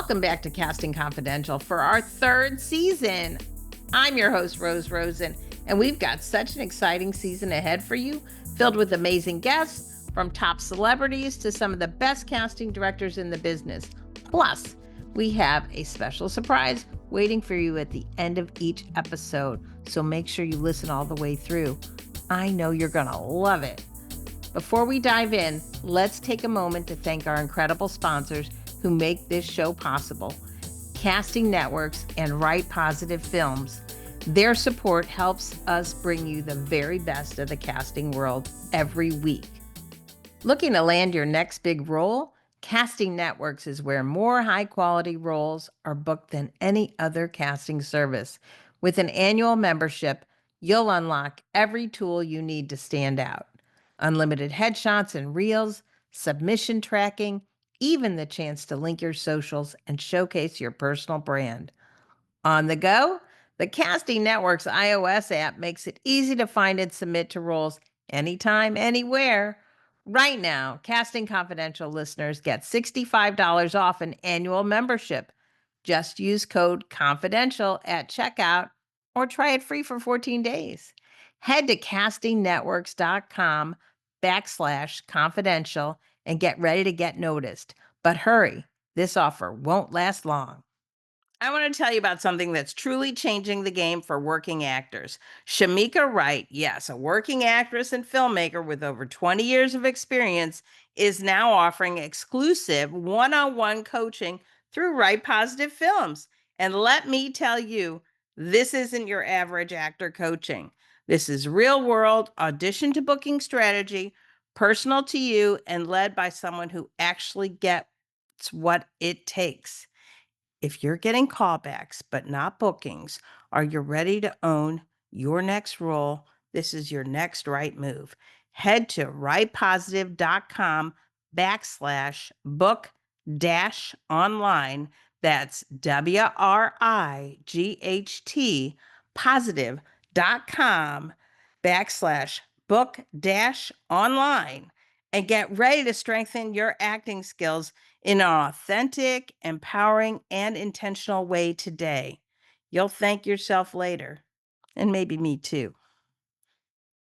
Welcome back to Casting Confidential for our third season. I'm your host, Rose Rosen, and we've got such an exciting season ahead for you, filled with amazing guests, from top celebrities to some of the best casting directors in the business. Plus, we have a special surprise waiting for you at the end of each episode, so make sure you listen all the way through. I know you're gonna love it. Before we dive in, let's take a moment to thank our incredible sponsors who make this show possible: Casting Networks and Wright Positive Films. Their support helps us bring you the very best of the casting world every week. Looking to land your next big role? Casting Networks is where more high-quality roles are booked than any other casting service. With an annual membership, you'll unlock every tool you need to stand out. Unlimited headshots and reels, submission tracking, even the chance to link your socials and showcase your personal brand. On the go, the Casting Network's iOS app makes it easy to find and submit to roles anytime, anywhere. Right now, Casting Confidential listeners get $65 off an annual membership. Just use code CONFIDENTIAL at checkout or try it free for 14 days. Head to castingNetworks.com/confidential and get ready to get noticed. But hurry, this offer won't last long. I want to tell you about something that's truly changing the game for working actors. Shamika Wright, yes, a working actress and filmmaker with over 20 years of experience, is now offering exclusive one-on-one coaching through Wright Positive Films. And let me tell you, this isn't your average actor coaching. This is real-world audition to booking strategy, personal to you, and led by someone who actually gets what it takes. If you're getting callbacks but not bookings, are you ready to own your next role? This is your next right move. Head to wrightpositive.com/book-online. That's WRIGHT positive.com/book-online and get ready to strengthen your acting skills in an authentic, empowering, and intentional way today. You'll thank yourself later, and maybe me too.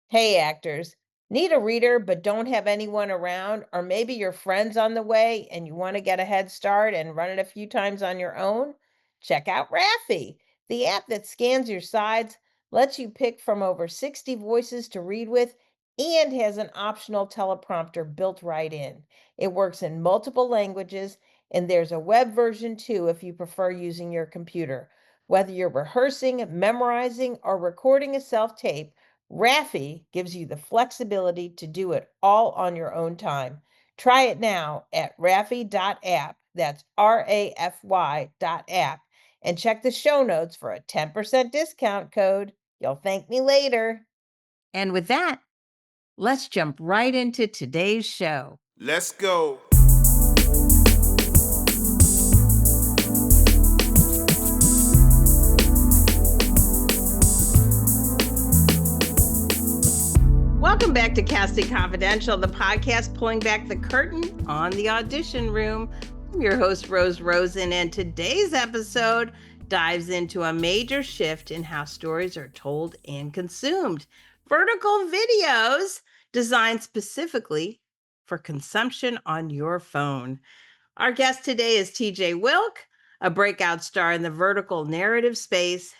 Hey, actors, need a reader but don't have anyone around, or maybe your friend's on the way and you want to get a head start and run it a few times on your own? Check out RAFY, the app that scans your sides, lets you pick from over 60 voices to read with, and has an optional teleprompter built right in. It works in multiple languages, and there's a web version too if you prefer using your computer. Whether you're rehearsing, memorizing, or recording a self-tape, RAFY gives you the flexibility to do it all on your own time. Try it now at rafy.app. That's RAFY.app. And check the show notes for a 10% discount code. You'll thank me later. And with that, let's jump right into today's show. Let's go. Welcome back to Casting Confidential, the podcast pulling back the curtain on the audition room. I'm your host, Rose Rosen, and today's episode dives into a major shift in how stories are told and consumed. Vertical videos designed specifically for consumption on your phone. Our guest today is TJ Wilk, a breakout star in the vertical narrative space.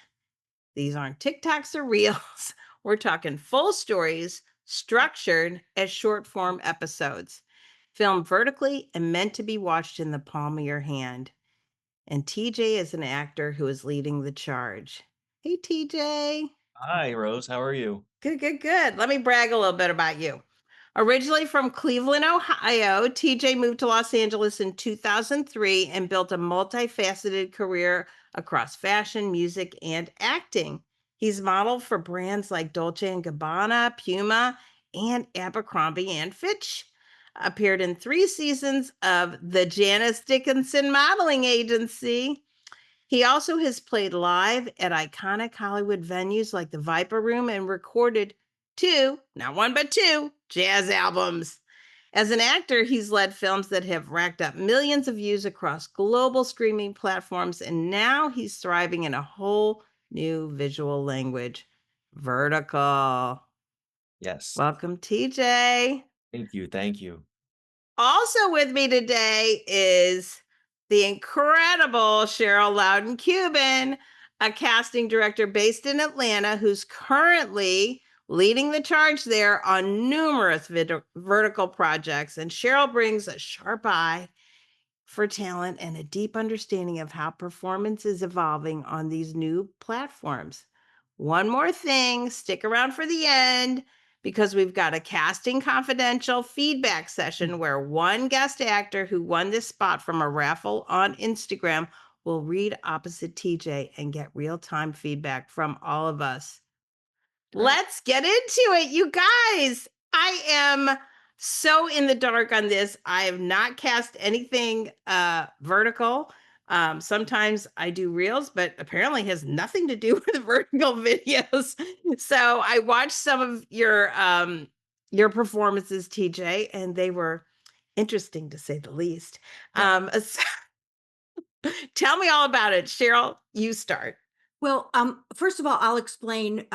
These aren't TikToks or Reels. We're talking full stories structured as short form episodes, filmed vertically and meant to be watched in the palm of your hand. And TJ is an actor who is leading the charge. Hey, TJ. Hi, Rose. How are you? Good. Let me brag a little bit about you. Originally from Cleveland, Ohio, TJ moved to Los Angeles in 2003 and built a multifaceted career across fashion, music, and acting. He's modeled for brands like Dolce & Gabbana, Puma, and Abercrombie & Fitch. Appeared in 3 seasons of the Janice Dickinson Modeling Agency. He also has played live at iconic Hollywood venues like the Viper Room and recorded 2, not 1 but 2, jazz albums. As an actor, he's led films that have racked up millions of views across global streaming platforms, and now he's thriving in a whole new visual language, vertical. Yes. Welcome, TJ. Thank you. Thank you. Also with me today is the incredible Cheryl Louden-Kubin, a casting director based in Atlanta who's currently leading the charge there on numerous vertical projects. And Cheryl brings a sharp eye for talent and a deep understanding of how performance is evolving on these new platforms. One more thing, stick around for the end because we've got a casting confidential feedback session where one guest actor who won this spot from a raffle on Instagram will read opposite TJ and get real-time feedback from all of us. Right. Let's get into it, you guys. I am so in the dark on this. I have not cast anything vertical. Sometimes I do reels, but apparently has nothing to do with vertical videos. So I watched some of your performances, TJ, and they were interesting to say the least. So tell me all about it. Cheryl, you start. Well, first of all, I'll explain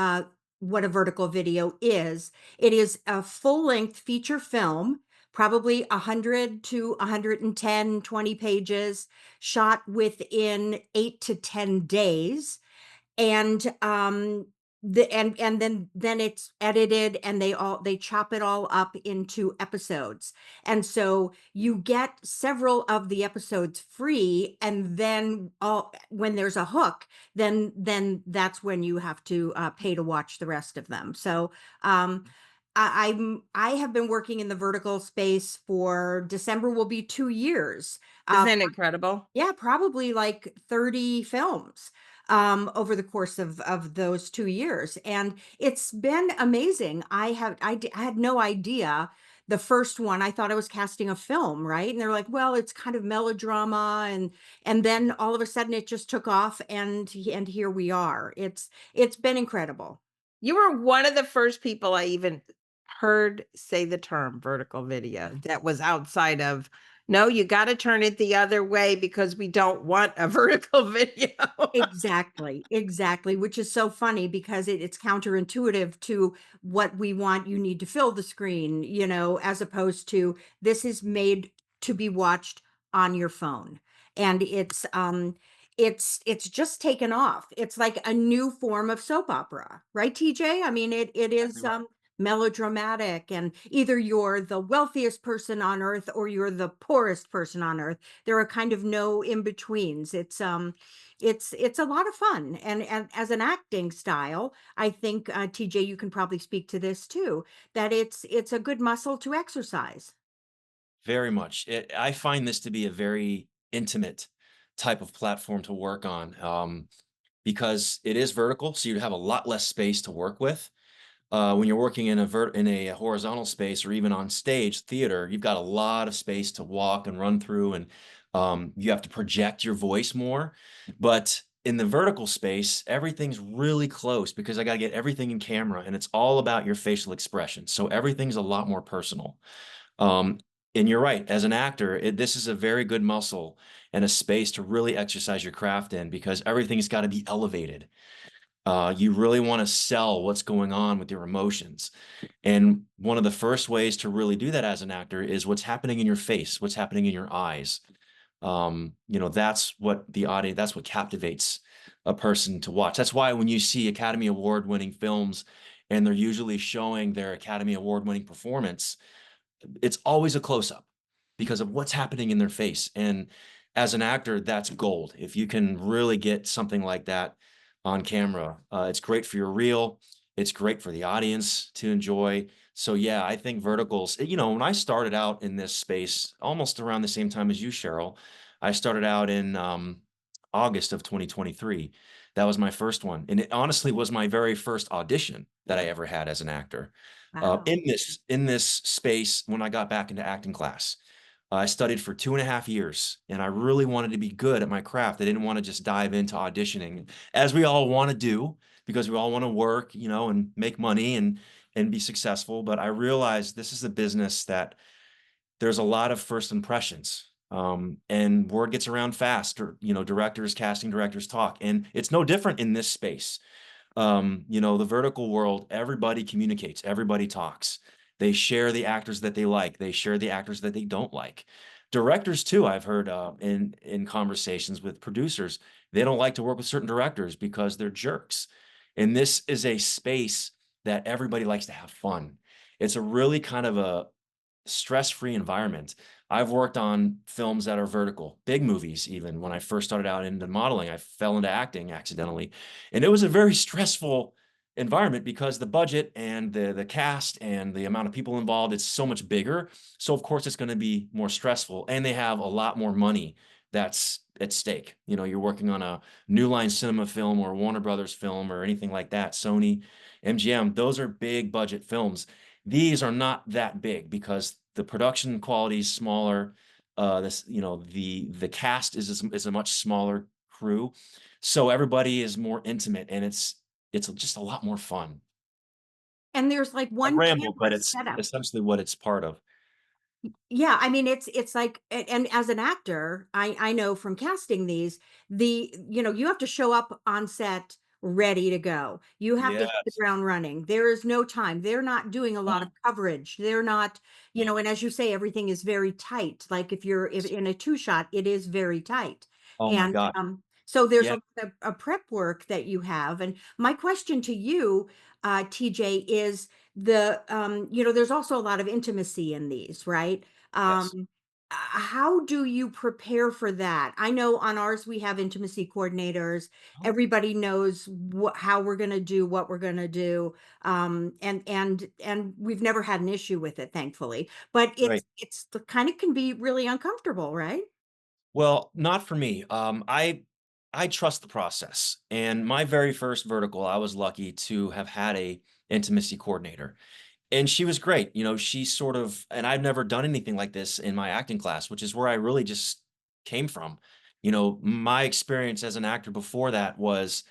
what a vertical video is. It is a full-length feature film, probably 100 to 110, 20 pages, shot within 8 to 10 days. And then it's edited and they chop it all up into episodes, and so you get several of the episodes free, and then all when there's a hook, then that's when you have to pay to watch the rest of them. So I have been working in the vertical space for December will be 2 years. Isn't that incredible? Yeah, probably like 30 films over the course of those 2 years, and it's been amazing. I had no idea. The first one, I thought I was casting a film, right? And they're like, "Well, it's kind of melodrama," and then all of a sudden it just took off, and here we are. It's been incredible. You were one of the first people I even heard say the term vertical video that was outside of, no, you got to turn it the other way because we don't want a vertical video. Exactly, exactly, which is so funny because it's counterintuitive to what we want. You need to fill the screen, as opposed to this is made to be watched on your phone. And it's just taken off. It's like a new form of soap opera, right, TJ? I mean, it Exactly is right. melodramatic, and either you're the wealthiest person on earth or you're the poorest person on earth. There are kind of no in betweens. It's a lot of fun, and as an acting style, I think, TJ, you can probably speak to this too, that it's a good muscle to exercise. Very much. I find this to be a very intimate type of platform to work on, because it is vertical, so you have a lot less space to work with. When you're working in a horizontal space or even on stage theater, you've got a lot of space to walk and run through, and you have to project your voice more. But in the vertical space, everything's really close because I got to get everything in camera, and it's all about your facial expression. So everything's a lot more personal. Um, and you're right, as an actor, this is a very good muscle and a space to really exercise your craft in because everything's got to be elevated. You really want to sell what's going on with your emotions. And one of the first ways to really do that as an actor is what's happening in your face, what's happening in your eyes. That's what that's what captivates a person to watch. That's why when you see Academy Award winning films and they're usually showing their Academy Award winning performance, it's always a close up because of what's happening in their face. And as an actor, that's gold. If you can really get something like that on camera, it's great for your reel. It's great for the audience to enjoy. So yeah, I think verticals, when I started out in this space almost around the same time as you, Cheryl, I started out in August of 2023. That was my first one. And it honestly was my very first audition that I ever had as an actor Wow. in this space when I got back into acting class. I studied for 2.5 years, and I really wanted to be good at my craft. I didn't want to just dive into auditioning, as we all want to do, because we all want to work, and make money and be successful. But I realized this is a business that there's a lot of first impressions. And word gets around fast, or, directors, casting directors talk, and it's no different in this space. The vertical world, everybody communicates, everybody talks. They share the actors that they like. They share the actors that they don't like. Directors too, I've heard in conversations with producers, they don't like to work with certain directors because they're jerks. And this is a space that everybody likes to have fun. It's a really kind of a stress-free environment. I've worked on films that are vertical, big movies. Even when I first started out into modeling, I fell into acting accidentally. And it was a very stressful environment because the budget and the cast and the amount of people involved, it's so much bigger. So of course it's going to be more stressful, and they have a lot more money that's at stake. You're working on a New Line Cinema film or Warner Brothers film or anything like that, Sony, MGM. Those are big budget films. These are not that big because the production quality is smaller. The cast is a much smaller crew, so everybody is more intimate, and it's just a lot more fun. And there's like I one ramble, but camera it's setup. essentially what it's part of. Yeah, I mean, it's like, and as an actor, I know from casting these, you have to show up on set ready to go. You have to hit the Yes. ground running. There is no time. They're not doing a lot of Oh, coverage. They're not, and as you say, everything is very tight. Like if in a two shot, it is very tight. oh my And God. so there's Yeah. a prep work that you have. And my question to you, TJ, is there's also a lot of intimacy in these, right? Yes. How do you prepare for that? I know on ours we have intimacy coordinators. Oh, Everybody knows how we're going to do what we're going to do, and we've never had an issue with it, thankfully. But right. it's the kind of can be really uncomfortable, right? Well, not for me. I trust the process. And my very first vertical, I was lucky to have had a intimacy coordinator. And she was great. She sort of, and I've never done anything like this in my acting class, which is where I really just came from. My experience as an actor before that was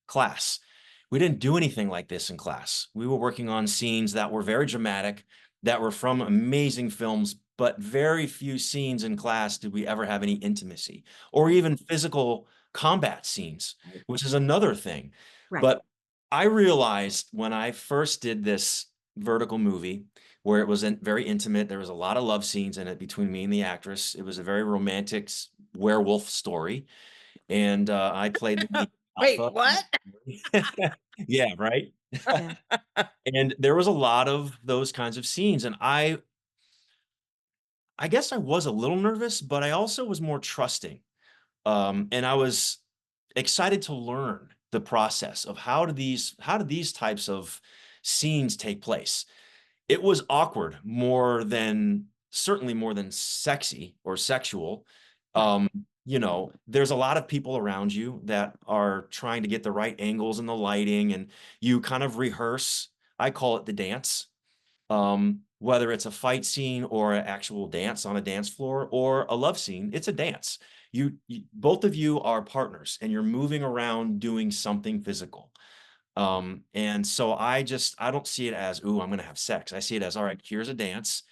class. We didn't do anything like this in class. We were working on scenes that were very dramatic, that were from amazing films, but very few scenes in class did we ever have any intimacy or even physical combat scenes, Right. which is another thing. Right. But I realized when I first did this vertical movie where it was very intimate, there was a lot of love scenes in it between me and the actress. It was a very romantic werewolf story, and I played the lead Wait, alpha. what? Yeah, right. Yeah. And there was a lot of those kinds of scenes, and I guess I was a little nervous, but I also was more trusting. And I was excited to learn the process of how do these types of scenes take place. It was awkward certainly more than sexy or sexual. Right. Um, there's a lot of people around you that are trying to get the right angles and the lighting, and you kind of rehearse. I call it the dance. Whether it's a fight scene or an actual dance on a dance floor or a love scene, it's a dance. Both of you are partners and you're moving around doing something physical. And so I don't see it as, ooh, I'm going to have sex. I see it as, all right, here's a dance.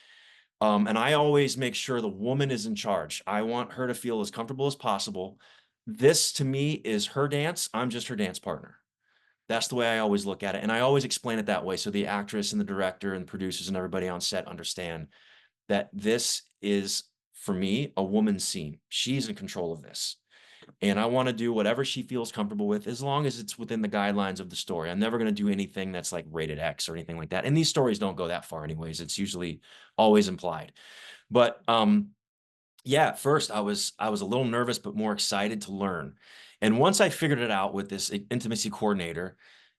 And I always make sure the woman is in charge. I want her to feel as comfortable as possible. This to me is her dance. I'm just her dance partner. That's the way I always look at it. And I always explain it that way. So the actress and the director and the producers and everybody on set understand that this is, for me, a woman's scene. She's in control of this. And I want to do whatever she feels comfortable with, as long as it's within the guidelines of the story. I'm never going to do anything that's like rated X or anything like that. And these stories don't go that far anyways. It's usually always implied. But yeah, at first I was a little nervous, but more excited to learn. And once I figured it out with this intimacy coordinator,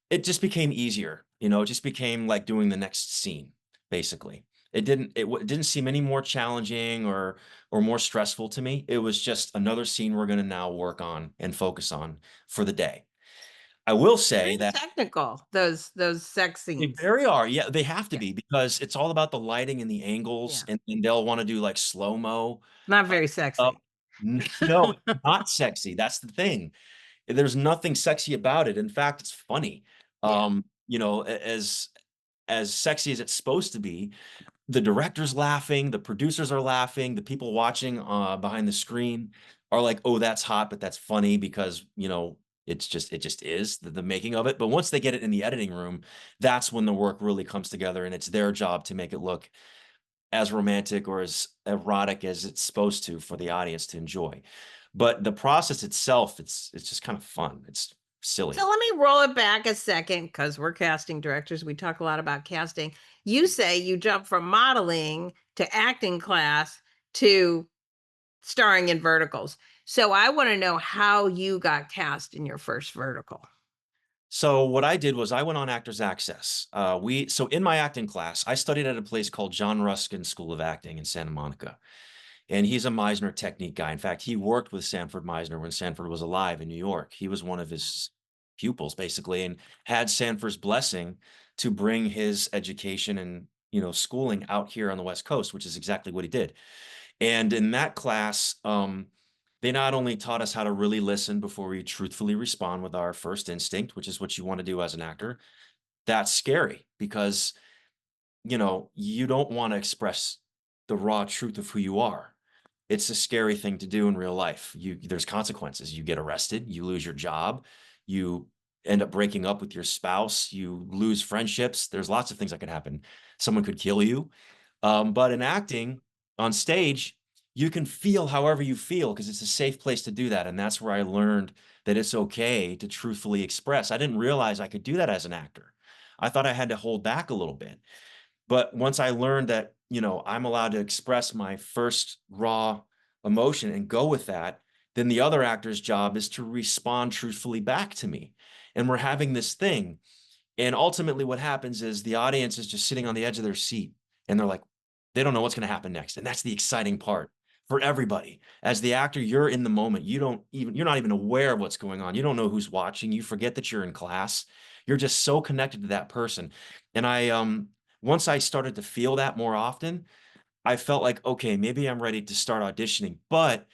it just became easier. It just became like doing the next scene, basically. It didn't seem any more challenging or more stressful to me. It was just another scene we're going to now work on and focus on for the day. I will say Very that technical, those sex they scenes. very are. Yeah, they have to Yeah. be because it's all about the lighting and the angles, Yeah. and they'll want to do like slow-mo. Not uh, very uh, sexy. no, it's not sexy. That's the thing. There's nothing sexy about it. In fact, it's funny. Yeah. As sexy as it's supposed to be, the director's laughing, the producers are laughing, the people watching behind the screen are like, oh, that's hot, but that's funny because, you know, it just is the making of it. But once they get it in the editing room, that's when the work really comes together, and it's their job to make it look as romantic or as erotic as it's supposed to for the audience to enjoy. But the process itself, it's just kind of fun. It's silly. So let me roll it back a second because we're casting directors. We talk a lot about casting. You say you jump from modeling to acting class to starring in verticals. So I want to know how you got cast in your first vertical. So what I did was I went on Actors Access. So in my acting class, I studied at a place called John Ruskin School of Acting in Santa Monica. And he's a Meisner technique guy. In fact, he worked with Sanford Meisner when Sanford was alive in New York. He was one of his pupils, basically, and had Sanford's blessing to bring his education and, you know, schooling out here on the West Coast, which is exactly what he did. And in that class, they not only taught us how to really listen before we truthfully respond with our first instinct, which is what you want to do as an actor. That's scary because, you know, you don't want to express the raw truth of who you are. It's a scary thing to do in real life. There's consequences. You get arrested, you lose your job, you end up breaking up with your spouse, you lose friendships. There's lots of things that could happen. Someone could kill you. But in acting on stage, you can feel however you feel because it's a safe place to do that. And that's where I learned that it's okay to truthfully express. I didn't realize I could do that as an actor. I thought I had to hold back a little bit. But once I learned that, you know, I'm allowed to express my first raw emotion and go with that, then the other actor's job is to respond truthfully back to me. And we're having this thing. And ultimately, what happens is the audience is just sitting on the edge of their seat and they're like, they don't know what's going to happen next. And that's the exciting part for everybody. As the actor, you're in the moment. You're not even aware of what's going on. You don't know who's watching. You forget that you're in class. You're just so connected to that person. And once I started to feel that more often, I felt like, okay, maybe I'm ready to start auditioning. But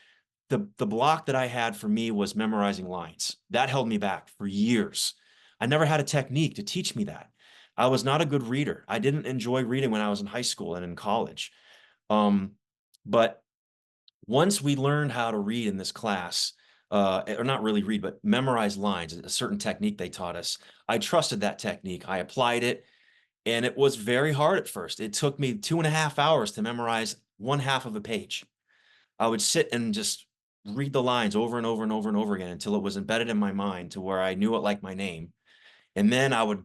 the block that I had for me was memorizing lines. That held me back for years. I never had a technique to teach me that. I was not a good reader. I didn't enjoy reading when I was in high school and in college. But once we learned how to read in this class, or not really read, but memorize lines, a certain technique they taught us, I trusted that technique. I applied it, and it was very hard at first. It took me 2.5 hours to memorize one half of a page. I would sit and just read the lines over and over and over and over again until it was embedded in my mind to where I knew it like my name. And then I would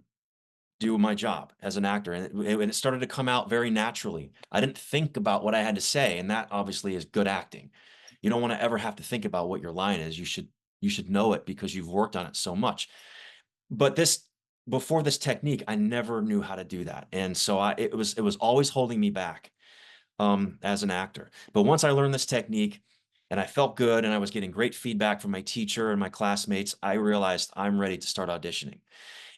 do my job as an actor. And it started to come out very naturally. I didn't think about what I had to say. And that obviously is good acting. You don't want to ever have to think about what your line is. You should know it because you've worked on it so much. But before this technique, I never knew how to do that. And so it was always holding me back as an actor. But once I learned this technique and I felt good and I was getting great feedback from my teacher and my classmates, I realized I'm ready to start auditioning.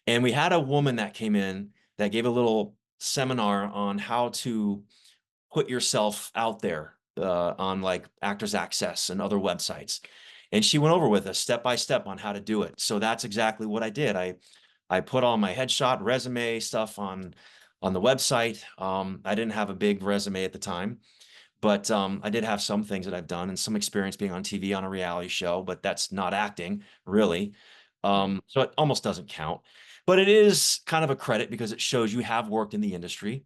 And we had a woman that came in that gave a little seminar on how to put yourself out there on like Actors Access and other websites. And she went over with us step by step on how to do it. So that's exactly what I did. I put all my headshot resume stuff on the website. I didn't have a big resume at the time, but I did have some things that I've done and some experience being on TV on a reality show, but that's not acting really. So it almost doesn't count, but it is kind of a credit because it shows you have worked in the industry.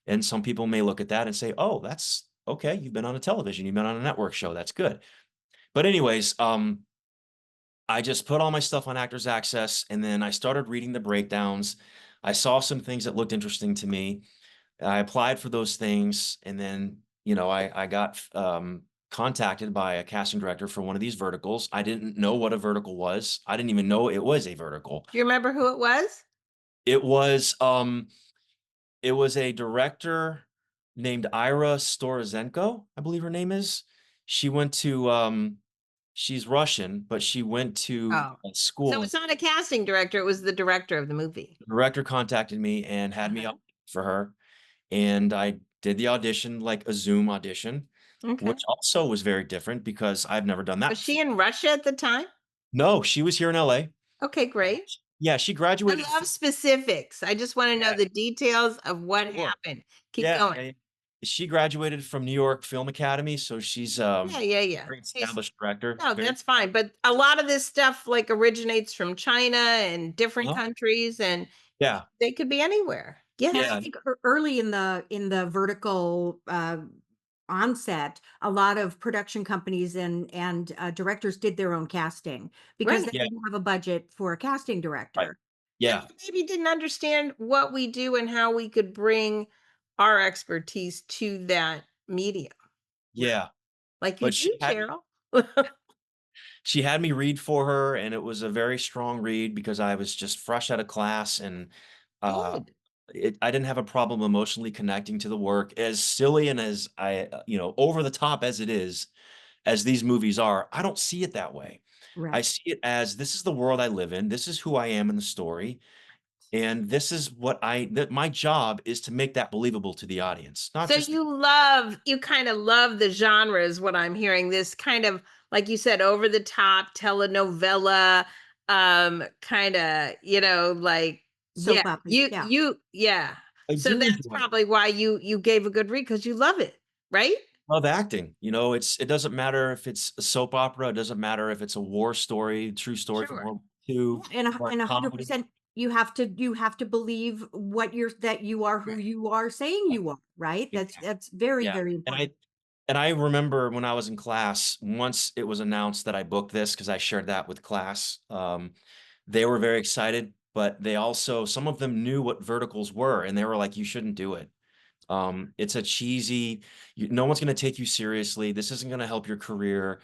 And some people may look at that and say, oh, that's okay. You've been on a television, you've been on a network show. That's good. But anyways, I just put all my stuff on Actors Access and then I started reading the breakdowns. I saw some things that looked interesting to me. I applied for those things and then, you know, I got contacted by a casting director for one of these verticals. I didn't know what a vertical was. I didn't even know it was a vertical. Do you remember who it was? It was a director named Ira Storozenko, I believe her name is. She went to she's Russian, but she went to Oh, a so school. it's not a casting director. It was the director of the movie. The director contacted me and had me Uh-huh. up for her. And I did the audition, like a Zoom audition, Okay. which also was very different because I've never done that Was she before. in Russia at the time? No, she was here in LA. Okay, great. Yeah, she I graduated. love specifics. I just want to know Yeah, the details of what sure. happened. Keep Yeah, going. yeah, yeah. she graduated from New York Film Academy, so she's Yeah, yeah, yeah. very She's established director. No, Very that's fine. But a lot of this stuff like originates from China and different uh countries, and yeah, they could be anywhere. Yeah. And I yeah, think early in the vertical onset, a lot of production companies and directors did their own casting because they Right. yeah, didn't have a budget for a casting right. director. Yeah, Yeah, they maybe didn't understand what we do and how we could bring our expertise to that medium, yeah. like you But do, Cheryl. she had me read for her, and it was a very strong read because I was just fresh out of class, and uh, Good. I didn't have a problem emotionally connecting to the work. As silly and as over the top as it is, as these movies are, I don't see it that way. I Right. see it as this is the world I live in. This is who I am in the story. And this is what that my job is to make that believable to the audience, not So just the, you kind of love the genre is what I'm hearing. This kind of, like you said, over the top telenovela, kind of, like, yeah, Soap operas. Yeah. yeah. I So do that's enjoy it. probably why you gave a good read because you love it, right? Love acting. It doesn't matter if it's a soap opera, it doesn't matter if it's a war story, true story from Sure. World War II, And or a and comedy. 100% you have to believe what you're that you are who Right. you are saying you are, right? Exactly. That's very, Yeah. very And important. I remember when I was in class, once it was announced that I booked this, because I shared that with class, they were very excited, but they also some of them knew what verticals were, and they were like, "You shouldn't do it. It's a cheesy, no one's going to take you seriously. This isn't going to help your career."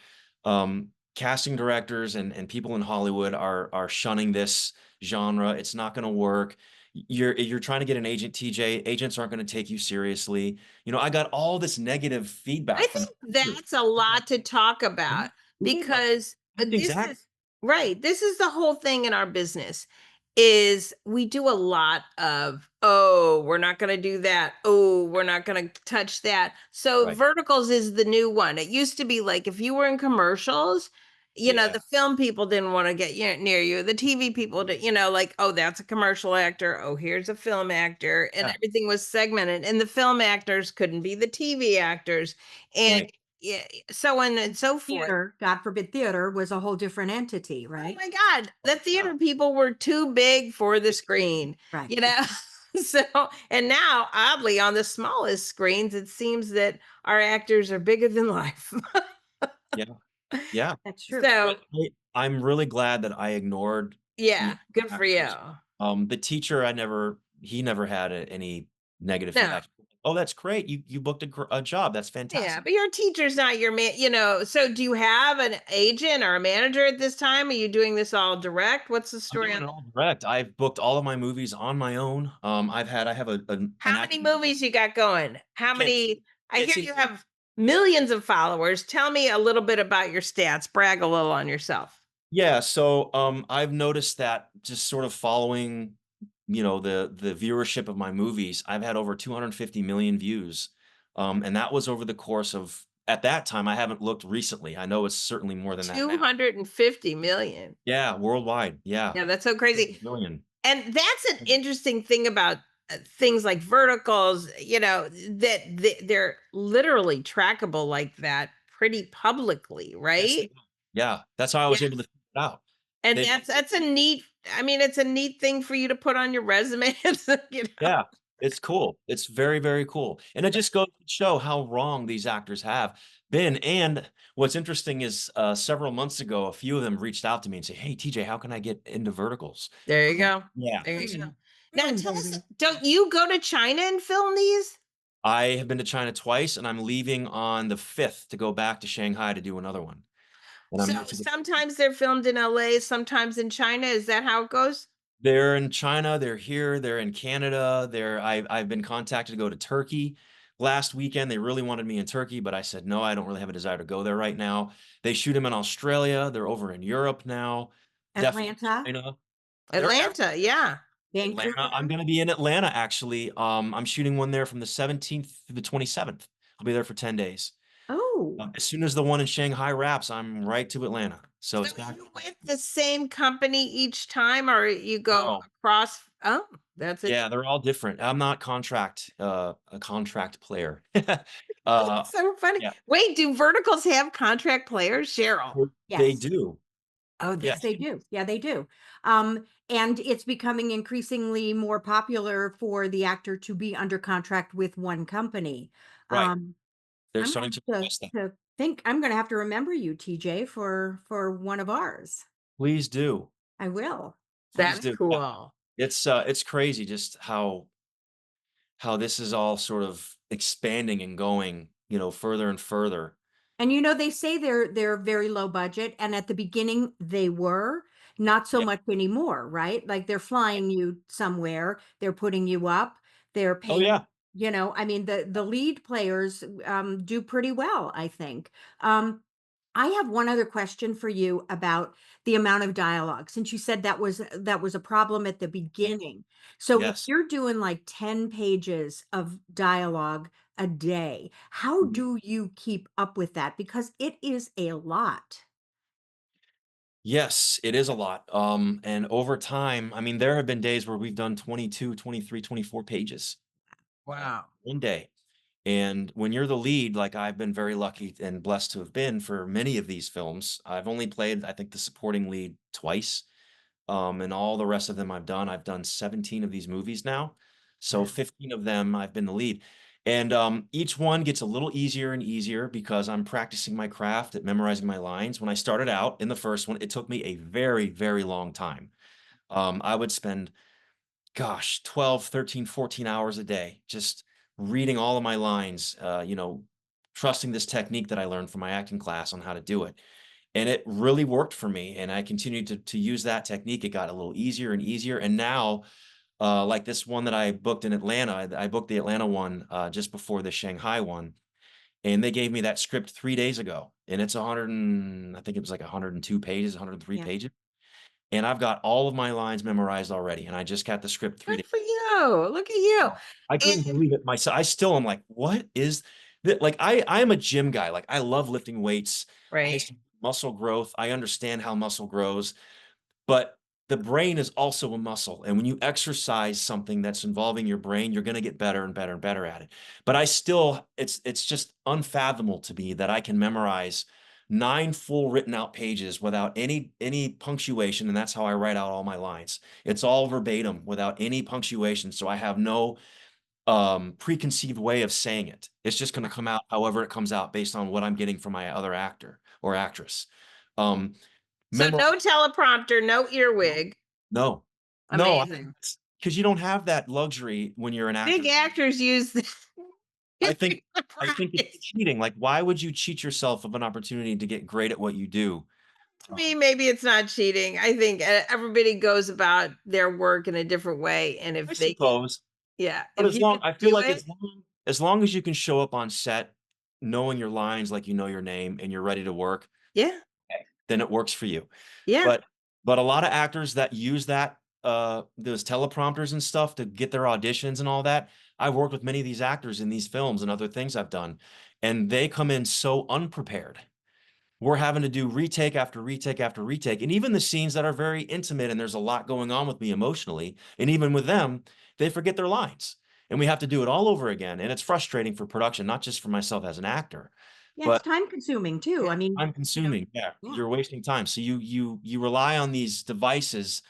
Casting directors and people in Hollywood are shunning this genre. It's not going to work. You're trying to get an agent, TJ. Agents aren't going to take you seriously. I got all this negative I feedback from think actors. that's a lot to talk about But because acting's this act. is right. This is the whole thing in our business is we do a lot of, oh, we're not going to do that. Oh, we're not going to touch that. So Right. verticals is the new one. It used to be like if you were in commercials, Yeah. the film people didn't want to get near you. The TV people did, like, oh, that's a commercial actor. Oh, here's a film actor. And Yeah. everything was segmented. And the film actors couldn't be the TV actors. And Right. yeah, so on and so forth. Theater, God forbid, theater was a whole different entity, Oh right? my God, the Yeah. theater people were too big for the screen, Right. you know? So, and now, oddly, on the smallest screens, it seems that our actors are bigger than life. Yeah. Yeah. That's true. So, But I'm really glad that I ignored yeah, the good for you. actors. The teacher, he never had any negative No, feedback. Oh, that's great. You booked a job. That's yeah, fantastic. but your teacher's not your man. So, do you have an agent or a manager at this time? Are you doing this all direct? What's the I'm story doing on it that? all direct. I've booked all of my movies on my own. I have an How many acting. movies you got going? You How many? I can't hear see you the have millions of followers. Tell me a little bit about your stats. Brag a little on yourself. Yeah, so I've noticed that just sort of following, the viewership of my movies, I've had over 250 million views. And that was over the course of at that time, I haven't looked recently. I know it's certainly more than that now. 250 million. Yeah, worldwide. Yeah. Yeah, that's so crazy. Billion. And that's an interesting thing about things like verticals, that they're literally trackable like that pretty publicly, Yes, right? they are. Yeah, that's how I Yeah. was able to figure it out. And They that's a neat, I mean, it's a neat thing for you to put on your resume. Yeah, it's cool. It's very, very cool. And it just goes to show how wrong these actors have been. And what's interesting is several months ago, a few of them reached out to me and say, "Hey, TJ, how can I get into verticals?" There you go. Yeah. There you go. Mm. Now Mm, tell us, baby. don't you go to China and film these? I have been to China twice, and I'm leaving on the 5th to go back to Shanghai to do another one. And So I'm to sometimes they're filmed in LA, sometimes in China. Is that how it goes? They're in China, they're here, they're in Canada, I've been contacted to go to Turkey. Last weekend, they really wanted me in Turkey, but I said, "No, I don't really have a desire to go there right now." They shoot them in Australia, they're over in Europe now, definitely Atlanta, China. They're Atlanta, yeah. Atlanta. I'm Vancouver. gonna be in Atlanta, actually. I'm shooting one there from the 17th to the 27th. I'll be there for 10 days. Oh, Oh, As soon as the one in Shanghai wraps, I'm right to Atlanta. So So it's back. you with the same company each time, or you go No. across? Oh, that's it. Yeah, they're all different. I'm not a contract player. Uh, So funny. yeah, Wait, do verticals have contract players, Cheryl? they yes. do. Oh, Yeah, Yes, they do. Yeah, they do. And it's becoming increasingly more popular for the actor to be under contract with one company. right. Um, They're I'm starting gonna to have request that. to think I'm gonna have to remember you, TJ, for one of ours. Please do. I will. I Please will. that's do. Yeah. cool. It's crazy just how this is all sort of expanding and going, further and further. And they say they're very low budget, and at the beginning they were not so Yeah. much anymore, right? Like they're flying you somewhere, they're putting you up, they're Oh, paying. yeah. I mean, the lead players do pretty well, I think. Um, I have one other question for you about the amount of dialogue, since you said that was a problem at the beginning. So if Yes. you're doing like 10 pages of dialogue a day, how Mhm. do you keep up with that? Because it is a lot. Yes, it is a lot. And over time, I mean, there have been days where we've done 22, 23, 24 pages, Wow. one day. And when you're the lead, like I've been very lucky and blessed to have been for many of these films, I've only played, I think, the supporting lead twice. And all the rest of them I've done 17 of these movies now. So Wow. 15 of them I've been the lead. And each one gets a little easier and easier because I'm practicing my craft at memorizing my lines. When I started out in the first one, it took me a very, very long time. I would spend, gosh, 12, 13, 14 hours a day just reading all of my lines, trusting this technique that I learned from my acting class on how to do it. And it really worked for me. And I continued to use that technique. It got a little easier and easier. And now, like this one that I booked in Atlanta, I booked the Atlanta one just before the Shanghai one. And they gave me that script 3 days ago. And it's 100 and I think it was like 102 pages, 103 Yeah. pages. And I've got all of my lines memorized already. And I just got the script three Good days. for you. Look at you. I couldn't And believe it myself. I still am like, what is that? Like, I am a gym guy. Like, I love lifting weights. right. Muscle growth. I understand how muscle grows, but the brain is also a muscle. And when you exercise something that's involving your brain, you're going to get better and better and better at it. But it's just unfathomable to me that I can memorize 9 full written out pages without any punctuation. And that's how I write out all my lines. It's all verbatim without any punctuation. So I have no preconceived way of saying it. It's just going to come out however it comes out based on what I'm getting from my other actor or actress. Um, So memorize. no teleprompter, no earwig. No, no, Amazing. because you don't have that luxury when you're an actor. Big actors use I think I think it's right. cheating. Like, why would you cheat yourself of an opportunity to get great at what you do? To me, maybe it's not cheating. I think everybody goes about their work in a different way. And I if they can, suppose, yeah, but if as you long can I feel do like it, as long as you can show up on set knowing your lines like you know your name and you're ready to work, yeah, then it works for you. yeah, But a lot of actors that use those teleprompters and stuff to get their auditions and all that, I've worked with many of these actors in these films and other things I've done, and they come in so unprepared. We're having to do retake after retake after retake, and even the scenes that are very intimate and there's a lot going on with me emotionally, and even with them, they forget their lines. And we have to do it all over again, and it's frustrating for production, not just for myself as an actor, Yeah, it's but time consuming too. I mean, time consuming. Yeah, yeah. you're wasting time. So you rely on these devices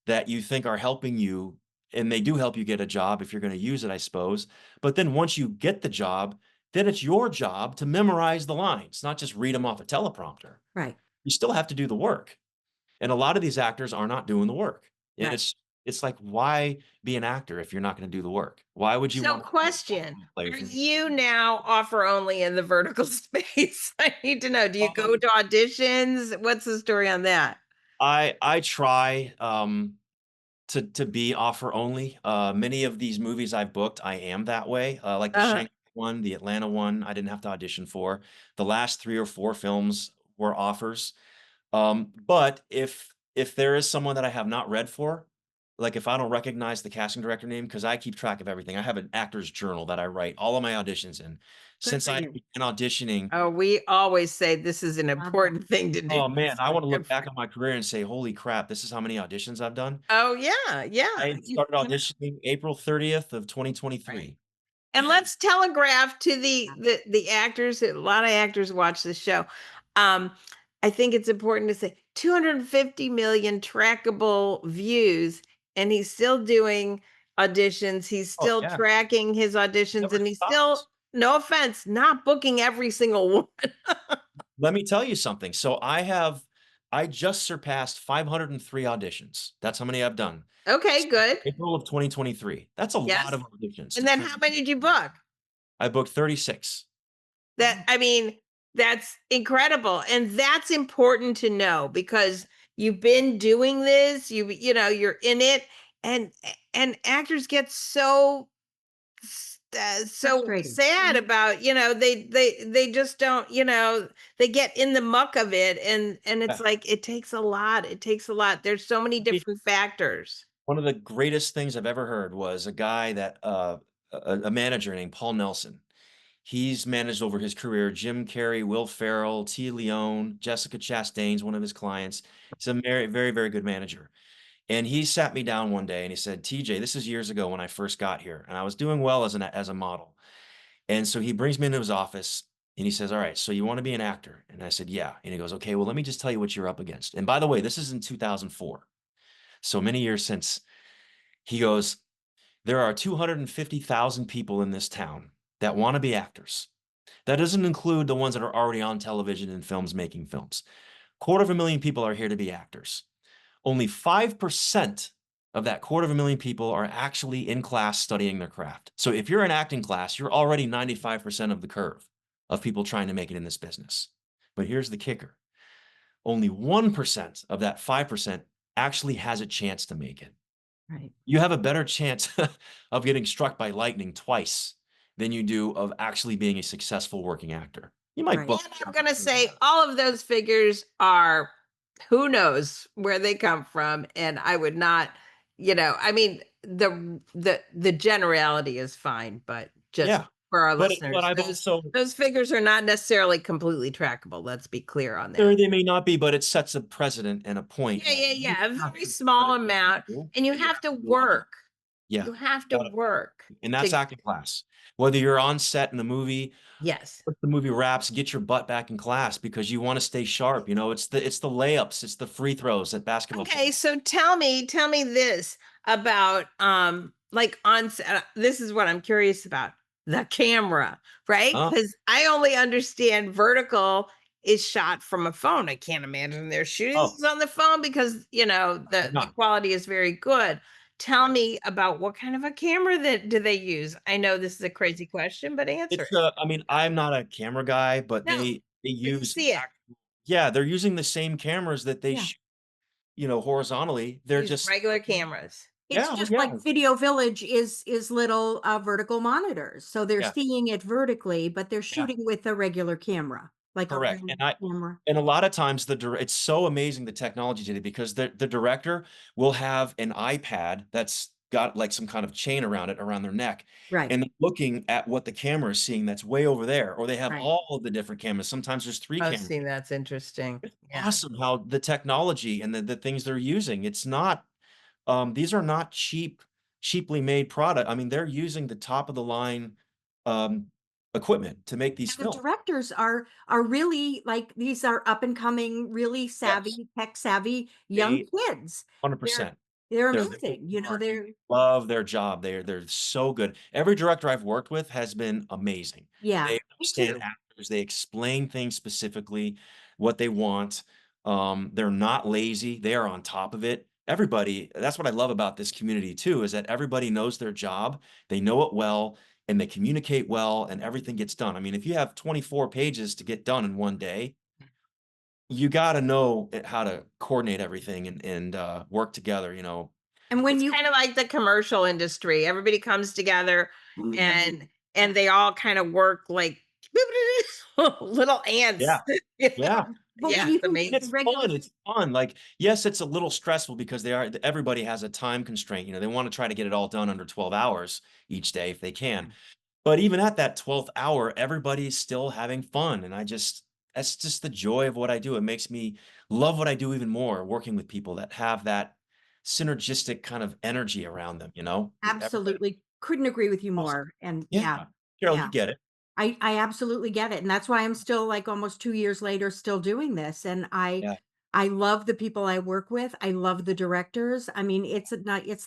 that you think are helping you, and they do help you get a job if you're going to use it, I suppose. But then once you get the job, then it's your job to memorize the lines, not just read them off a teleprompter. Right. You still have to do the work. And a lot of these actors are not doing the work. And Right. it's like, why be an actor if you're not going to do the work? Why would you So, want to question: play are from you now offer only in the vertical space? I need to know. Do you go to auditions? What's the story on that? I try to be offer only. Many of these movies I've booked, I am that way. Like the Uh, Shanghai one, the Atlanta one, I didn't have to audition for. The last 3 or 4 films were offers. But if there is someone that I have not read for, like if I don't recognize the casting director name, because I keep track of everything. I have an actor's journal that I write all of my auditions in. Good Since for I you. began auditioning, Oh, we always say this is an Love that. important thing to do. oh man, I So want to good look for back on my career and say, holy crap, this is how many auditions I've done. Oh, yeah, yeah. I You started you know, auditioning April 30th of right. 2023. And let's telegraph to the actors. A lot of actors watch this show. Um, I think it's important to say 250 million trackable views, and he's still doing auditions. He's Oh still yeah, tracking his auditions, never and he's still, stops. no offense, not booking every single one. Let me tell you something. So I just surpassed 503 auditions. That's how many I've done. Okay, Since good. April of 2023. That's a lot Yes. of auditions And to then cram. how many did you book? I booked 36. That I mean, that's incredible, and that's important to know because you've been doing this, you're in it, and actors get so so Frustrating. sad about, they just don't, they get in the muck of it, and Yeah. it's like it takes a lot. It takes a lot. There's so many different factors. One of the greatest things I've ever heard was a guy that a manager named Paul Nelson. He's managed over his career Jim Carrey, Will Ferrell, Tia Leone, Jessica Chastain's one of his clients. He's a very, very, very good manager. And he sat me down one day and he said, TJ, this is years ago when I first got here, and I was doing well as a model. And so he brings me into his office and he says, all right, so you want to be an actor? And I said, yeah. And he goes, okay, well, let me just tell you what you're up against. And by the way, this is in 2004. So many years since. He goes, there are 250,000 people in this town that want to be actors. That doesn't include the ones that are already on television and films making films. 250,000 people are here to be actors. Only 5% of that 250,000 people are actually in class studying their craft. So if you're in acting class, you're already 95% of the curve of people trying to make it in this business. But here's the kicker. Only 1% of that 5% actually has a chance to make it. Right. You have a better chance of getting struck by lightning twice than you do of actually being a successful working actor. You might Right. book. And I'm gonna say all of those figures are, who knows where they come from, and I would not, I mean, the generality is fine, but just Yeah, for our but listeners, I've also those figures are not necessarily completely trackable. Let's be clear on that. or they may not be, but it sets a precedent and a point. Yeah, That yeah, you yeah. A have very to put small it amount, in, and you and you have have to to do it well. work. Yeah, You have to gotta- work and that's to, acting class. Whether you're on set in a movie, yes. once the movie wraps, get your butt back in class because you want to stay sharp. You know, it's the layups, it's the free throws at basketball. Okay, so tell me this about like on this is what I'm curious about. The camera, right? Uh, Cuz I only understand vertical is shot from a phone. I can't imagine they're shooting oh, this on the phone because, the no. quality is very good. Tell me about what kind of a camera that do they use? I know this is a crazy question, but answer It's it. I mean, I'm not a camera guy, but No, they but you use see it. yeah, they're using the same cameras that they Yeah. shoot, horizontally. They're Use just regular cameras. It's yeah, just yeah, like Video Village is little vertical monitors. So they're yeah, seeing it vertically, but they're yeah, shooting with a regular camera, like a correct. real camera. And a lot of times it's so amazing the technology today because the director will have an iPad that's got like some kind of chain around it around their neck Right. and looking at what the camera is seeing that's way over there, or they have Right. all of the different cameras. Sometimes there's three Oh, cameras. see, that's interesting. It's Yeah. awesome how the technology and the things they're using. It's not these are not cheaply made product. I mean, they're using the top of the line um, equipment to make these And the films. directors are really like these are up and coming, really Yes, savvy, tech savvy young they kids. They're 100%. they're They're very amazing. You know, smart and they're they love their job. They're so good. Every director I've worked with has been amazing. yeah, They me understand too. actors. They explain things specifically, what they want. They're not lazy. They are on top of it. Everybody, that's what I love about this community too, is that everybody knows their job. They know it well and they communicate well and everything gets done. I mean, if you have 24 pages to get done in one day, you got to know how to coordinate everything and work together, And when It's you kind of like the commercial industry. Everybody comes together and they all kind of work like little ants. Yeah. Yeah. But Yeah, when you it's think And amazing. of it's regular, fun, it's fun, like, yes, it's a little stressful because everybody has a time constraint, they wanna try to get it all done under 12 hours each day if they can, but even at that 12th hour, everybody's still having fun, and that's just the joy of what I do. It makes me love what I do even more, working with people that have that synergistic kind of energy around them, Everybody absolutely couldn't agree with you awesome. more. And Yeah. yeah, Cheryl, yeah. you get it. I absolutely get it, and that's why I'm still, like, almost 2 years later still doing this, and Yeah. I love the people I work with, I love the directors. I mean, it's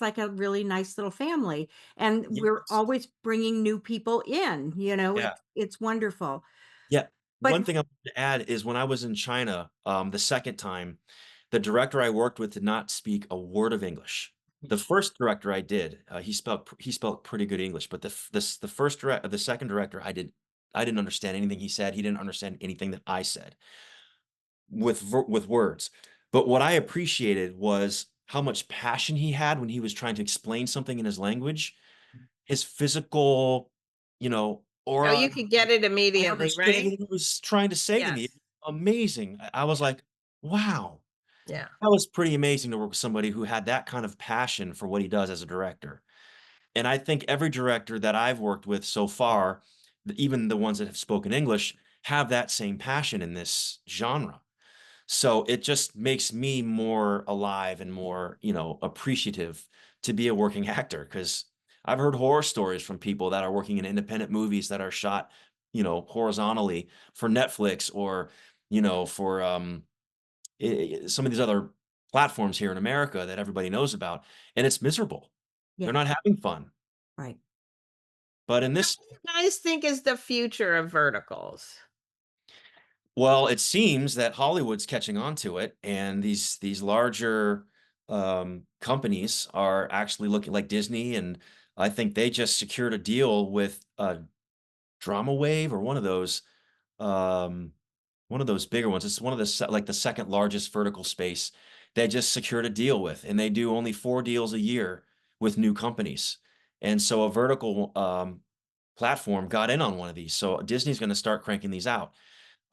like a really nice little family, and we're Yes. always bringing new people in, Yeah. it's wonderful. Yeah. But One thing I want to add is when I was in China, the second time, the director I worked with did not speak a word of English. The first director I did, he spoke pretty good English, but the second director, I didn't understand anything he said. He didn't understand anything that I said with words. But what I appreciated was how much passion he had when he was trying to explain something in his language. His physical, Oh, aura. you could get it I immediately, understood right? everything he was trying to say to me. Yes. Amazing. I was like, "Wow." Yeah. That was pretty amazing to work with somebody who had that kind of passion for what he does as a director. And I think every director that I've worked with so far, even the ones that have spoken English, have that same passion in this genre. So it just makes me more alive and more, appreciative to be a working actor because I've heard horror stories from people that are working in independent movies that are shot, horizontally for Netflix or, for some of these other platforms here in America that everybody knows about, and it's miserable. They're yeah, not having fun. right. But in What this do you guys think is the future of verticals? Well, it seems that Hollywood's catching on to it, and these larger companies are actually looking like Disney, and I think they just secured a deal with Drama Wave or one of those bigger ones. It's one of like the second largest vertical space. They just secured a deal with, and they do only 4 deals a year with new companies, and so a vertical platform got in on one of these. So Disney's going to start cranking these out.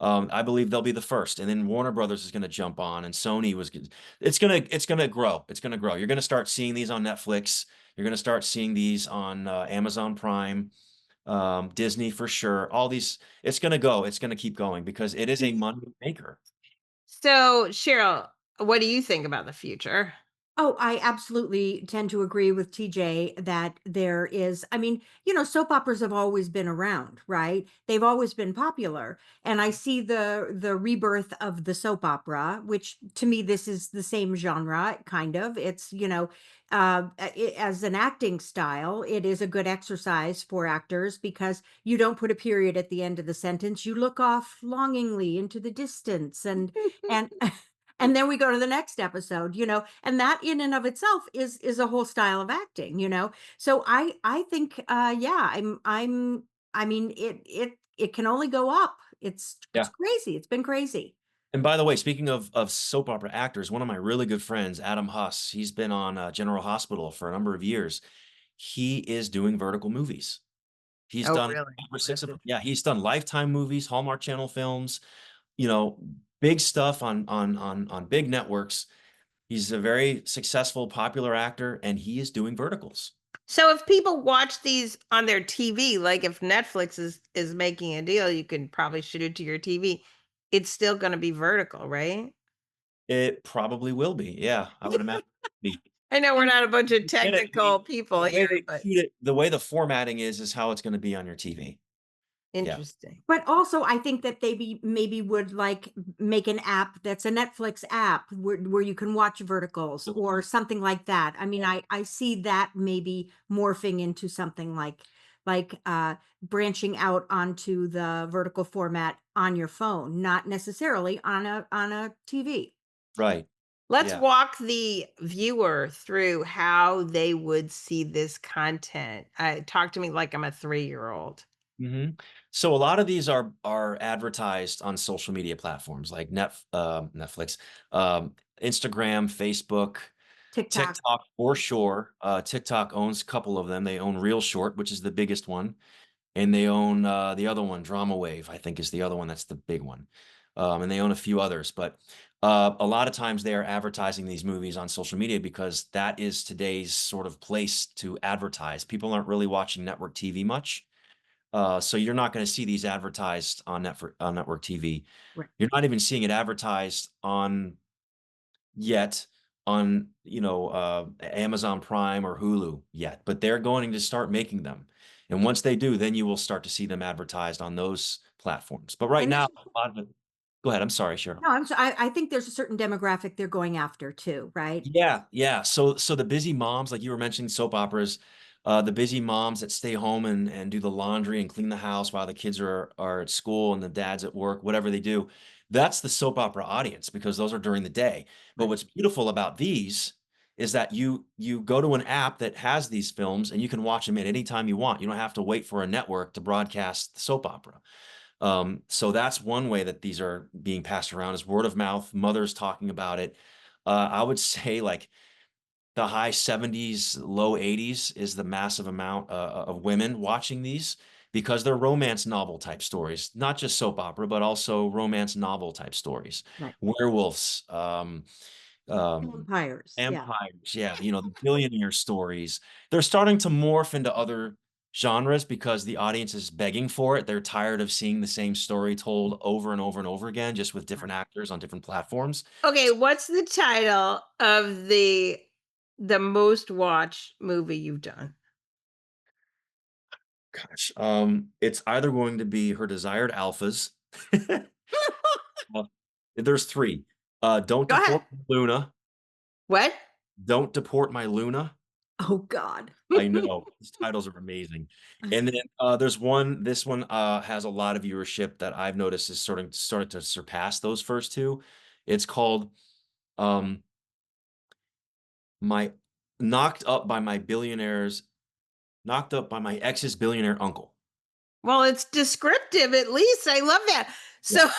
I believe they'll be the first, and then Warner Brothers is gonna jump on, and Sony was g it's gonna grow, it's gonna grow. You're gonna start seeing these on Netflix, you're gonna start seeing these on, Amazon Prime, Disney for sure, all these it's gonna keep going because it is a money maker. So, Cheryl, what do you think about the future? Oh, I absolutely tend to agree with TJ that there is, I mean, soap operas have always been around, right? They've always been popular. And I see the rebirth of the soap opera, which to me this is the same genre kind of. It's, as an acting style, it is a good exercise for actors because you don't put a period at the end of the sentence. You look off longingly into the distance and and then we go to the next episode, and that in and of itself is a whole style of acting, so I think yeah, I mean it can only go up. It's Yeah, crazy, it's been crazy. and by the way, speaking of soap opera actors, one of my really good friends, Adam Huss, he's been on, General Hospital for a number of years. He is doing vertical movies. He's Oh, done really? 5 or 6 That's of them. interesting. Yeah, he's done Lifetime movies, Hallmark Channel films, you know, big stuff on big networks. He's a very successful, popular actor, and he is doing verticals. So if people watch these on their TV, like if Netflix is making a deal, you can probably shoot it to your TV. It's still going to be vertical, right? It probably will be, yeah, I would imagine be. I know we're And not a bunch of Get it, I mean, technical people the way here, they but shoot it, the way the formatting is how it's gonna be on your TV. Yeah, interesting. but also I think that they maybe would like make an app that's a Netflix app where you can watch verticals or something like that. I mean, I see that maybe morphing into something like branching out onto the vertical format on your phone, not necessarily on a TV. right, Let's yeah. walk the viewer through how they would see this content. Talk to me like I'm a 3-year-old. Mhm. So a lot of these are advertised on social media platforms like Netflix, Instagram, Facebook, TikTok. TikTok for sure. TikTok owns a couple of them. They own Real Short, which is the biggest one. and they own the other one, Drama Wave, I think is the other one. That's the big one. And they own a few others, but a lot of times they are advertising these movies on social media because that is today's sort of place to advertise. People aren't really watching network TV much. So you're not going to see these advertised on network TV. Right. You're not even seeing it advertised yet on, Amazon Prime or Hulu yet, but they're going to start making them. And once they do, then you will start to see them advertised on those platforms. But right And now, there's a lot of it. Go ahead. I'm sorry, Cheryl. no, I think there's a certain demographic they're going after too, right? Yeah, yeah. So the busy moms, like you were mentioning, soap operas, the busy moms that stay home and do the laundry and clean the house while the kids are at school and the dad's at work, whatever they do. That's the soap opera audience because those are during the day. But Right. what's beautiful about these is that you go to an app that has these films and you can watch them at any time you want. You don't have to wait for a network to broadcast the soap opera. So that's one way that these are being passed around is word of mouth, mothers talking about it. I would say like the high 70s, low 80s is the massive amount of women watching these because they're romance novel type stories, not just soap opera, but also romance novel type stories. Right. Werewolves, um, Empires. Yeah. empires, yeah, the billionaire stories. They're starting to morph into other genres because the audience is begging for it. They're tired of seeing the same story told over and over and over again, just with different Right. actors on different platforms. Okay, what's the title of the most watched movie you've done? Gosh, it's either going to be Her Desired Alphas. Well, there's three. Don't Go ahead. deport my Luna. What? Don't deport my Luna. Oh God. I know these titles are amazing. And then there's one. This one has a lot of viewership that I've noticed is started to surpass those first two. It's called um, my knocked up by my billionaires, knocked up by my ex's billionaire uncle. Well, it's descriptive at least. I love that. Yeah, So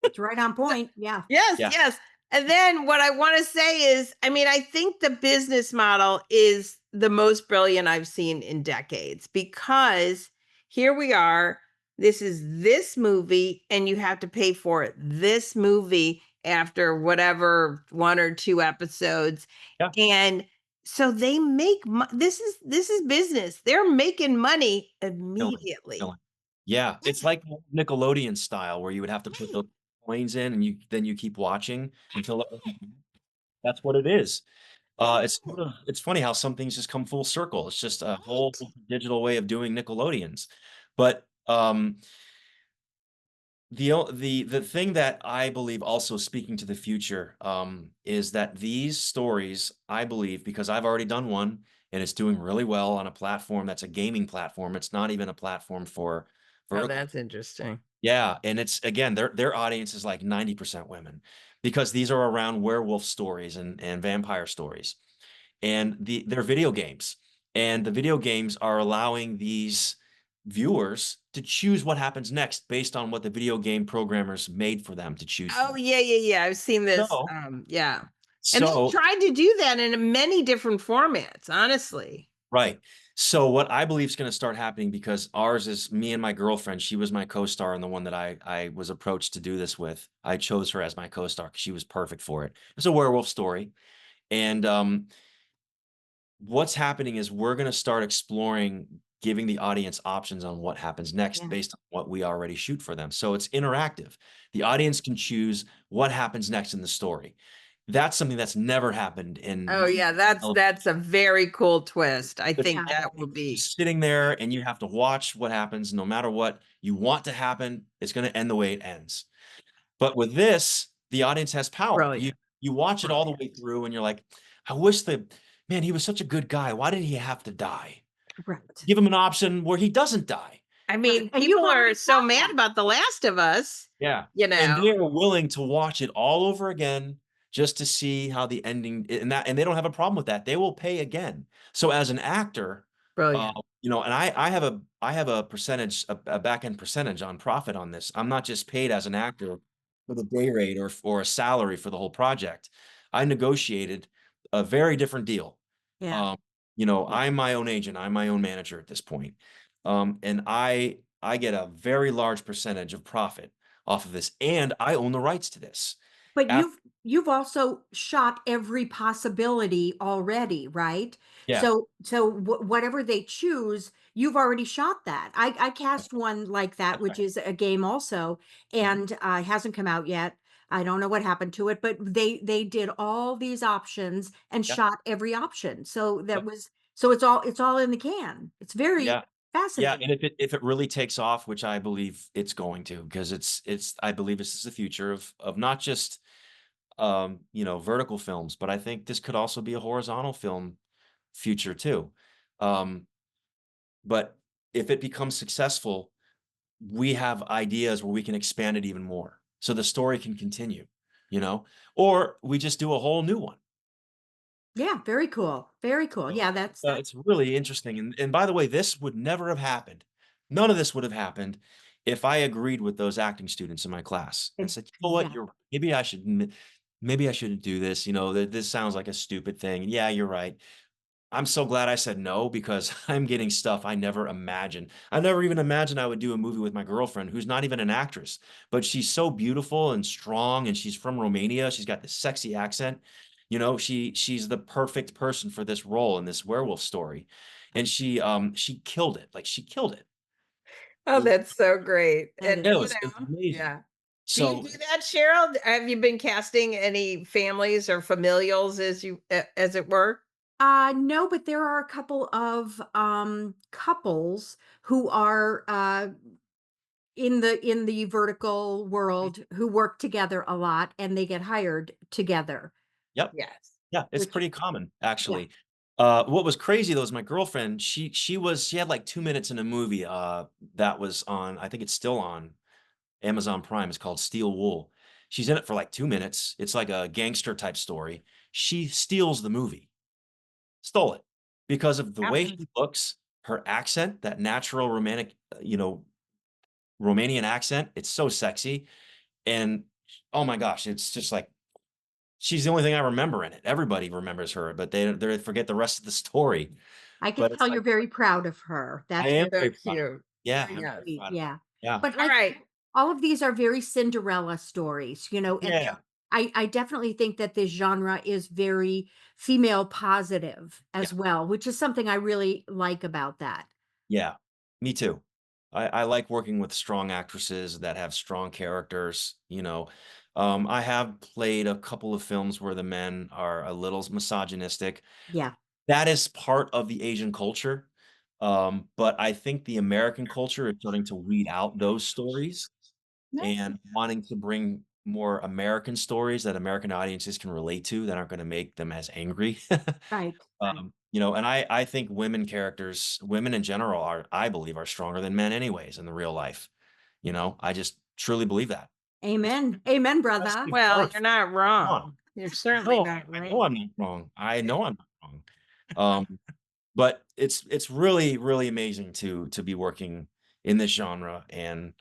It's right on point. Yeah. yes, yeah, yes. And then what I want to say is, I mean, I think the business model is the most brilliant I've seen in decades because here we are. This is this movie, and you have to pay for it. This movie after whatever one or two episodes. yeah. And so they make this is business. They're making money Killing, immediately. killing. Yeah, it's like Nickelodeon style where you would have to put those coins in and you keep watching until that's what it is. It's funny how some things just come full circle. It's just a whole digital way of doing Nickelodeons. But the thing that I believe also speaking to the future is that these stories, I believe, because I've already done one and it's doing really well on a platform that's a gaming platform. It's not even a platform for Oh, vertical. that's interesting. Yeah, and it's again their audience is like 90% women because these are around werewolf stories and vampire stories. And they're video games. And the video games are allowing these viewers to choose what happens next based on what the video game programmers made for them to choose Oh, from. yeah, yeah, yeah, I've seen this, So, yeah, and they so tried to do that in many different formats, honestly. right. So what I believe is going to start happening because ours is me and my girlfriend. She was my co-star and the one that I was approached to do this with. I chose her as my co-star because she was perfect for it. It's a werewolf story. And what's happening is we're going to start exploring giving the audience options on what happens next Yeah. based on what we already shoot for them. So it's interactive. The audience can choose what happens next in the story. That's something that's never happened Oh, in yeah, that's a very cool twist. I it's think Yeah. that would be just sitting there and you have to watch what happens no matter what you want to happen, it's going to end the way it ends. But with this, the audience has power. You brilliant, you watch it all the way brilliant. through and you're like, I wish man, he was such a good guy. Why did he have to die? Right. Give him an option where he doesn't die. I Right. mean, And you've people are already so done mad that. about The Last of Us, Yeah. you And know? they are willing to watch it all over again just to see how the ending and they don't have a problem with that. They will pay again. So as an actor, Brilliant. and I have a percentage, a back end percentage on profit on this. I'm not just paid as an actor for the day rate or a salary for the whole project. I negotiated a very different deal. Yeah. Um, I'm my own agent. I'm my own manager at this point. And I get a very large percentage of profit off of this, and I own the rights to this. But Af you've also shot every possibility already, right? Yeah, So whatever they choose, you've already shot that. I cast one like that, that's which right. is a game also, Mhm. and hasn't come out yet. I don't know what happened to it, but they did all these options and Yeah, shot every option. So yep, it's all in the can. It's very yeah. Yeah, fascinating. and if it really takes off, which I believe it's going to, because it's I believe this is the future of not just, vertical films, but I think this could also be a horizontal film future too. Um, but if it becomes successful, we have ideas where we can expand it even more, so the story can continue, you know? Or we just do a whole new one. Yeah, very cool. Very cool. So, Yeah, that's it's really interesting, and by the way, this would never have happened. None of this would have happened if I agreed with those acting students in my class and said, "You know what? exactly. Maybe I shouldn't do this, th this sounds like a stupid thing. Yeah, you're right." I'm so glad I said no because I'm getting stuff I never imagined. I never even imagined I would do a movie with my girlfriend who's not even an actress, but she's so beautiful and strong and she's from Romania. She's got this sexy accent. She's the perfect person for this role in this werewolf story. And she killed it. Like she killed it. It Oh, was, that's so great. That And, is it was amazing. yeah. Do you So do that, Cheryl? Have you been casting any families or familials as it were? No, but there are a couple of couples who are in the vertical world who work together a lot and they get hired together, yep. Yes. Yeah, it's which pretty common yeah. actually. What was crazy though is my girlfriend, she had like 2 minutes in a movie, that was on, I think it's still on Amazon Prime. It's called Steel Wool. She's in it for like 2 minutes. It's like a gangster type story. She steals the movie. Stole it because of the way Happens. she looks, her accent, that natural romantic, Romanian accent. It's so sexy, and oh my gosh, it's just like she's the only thing I remember in it. Everybody remembers her, but they forget the rest of the story. I can But it's tell you're like, very proud of her. I That's am So very proud of her. cute. Yeah, I'm very very Yes. sweet. proud of her. Yeah. Yeah. But All like right. all of these are very Cinderella stories, and Yeah. I definitely think that this genre is very female positive Yeah. as well, which is something I really like about that. Yeah. Me too. I like working with strong actresses that have strong characters, you know. I have played a couple of films where the men are a little misogynistic. Yeah. That is part of the Asian culture. But I think the American culture is starting to weed out those stories Nice. and wanting to bring more American stories that American audiences can relate to that aren't gonna make them as angry. Right. And I think women in general I believe, are stronger than men anyways in the real life. I just truly believe that. Amen. Amen, Just brother. give Well, you're birth. not Come on. wrong. You're certainly No, not I know wrong. I'm not wrong. I know I'm not wrong. But it's really, really amazing to be working in this genre, and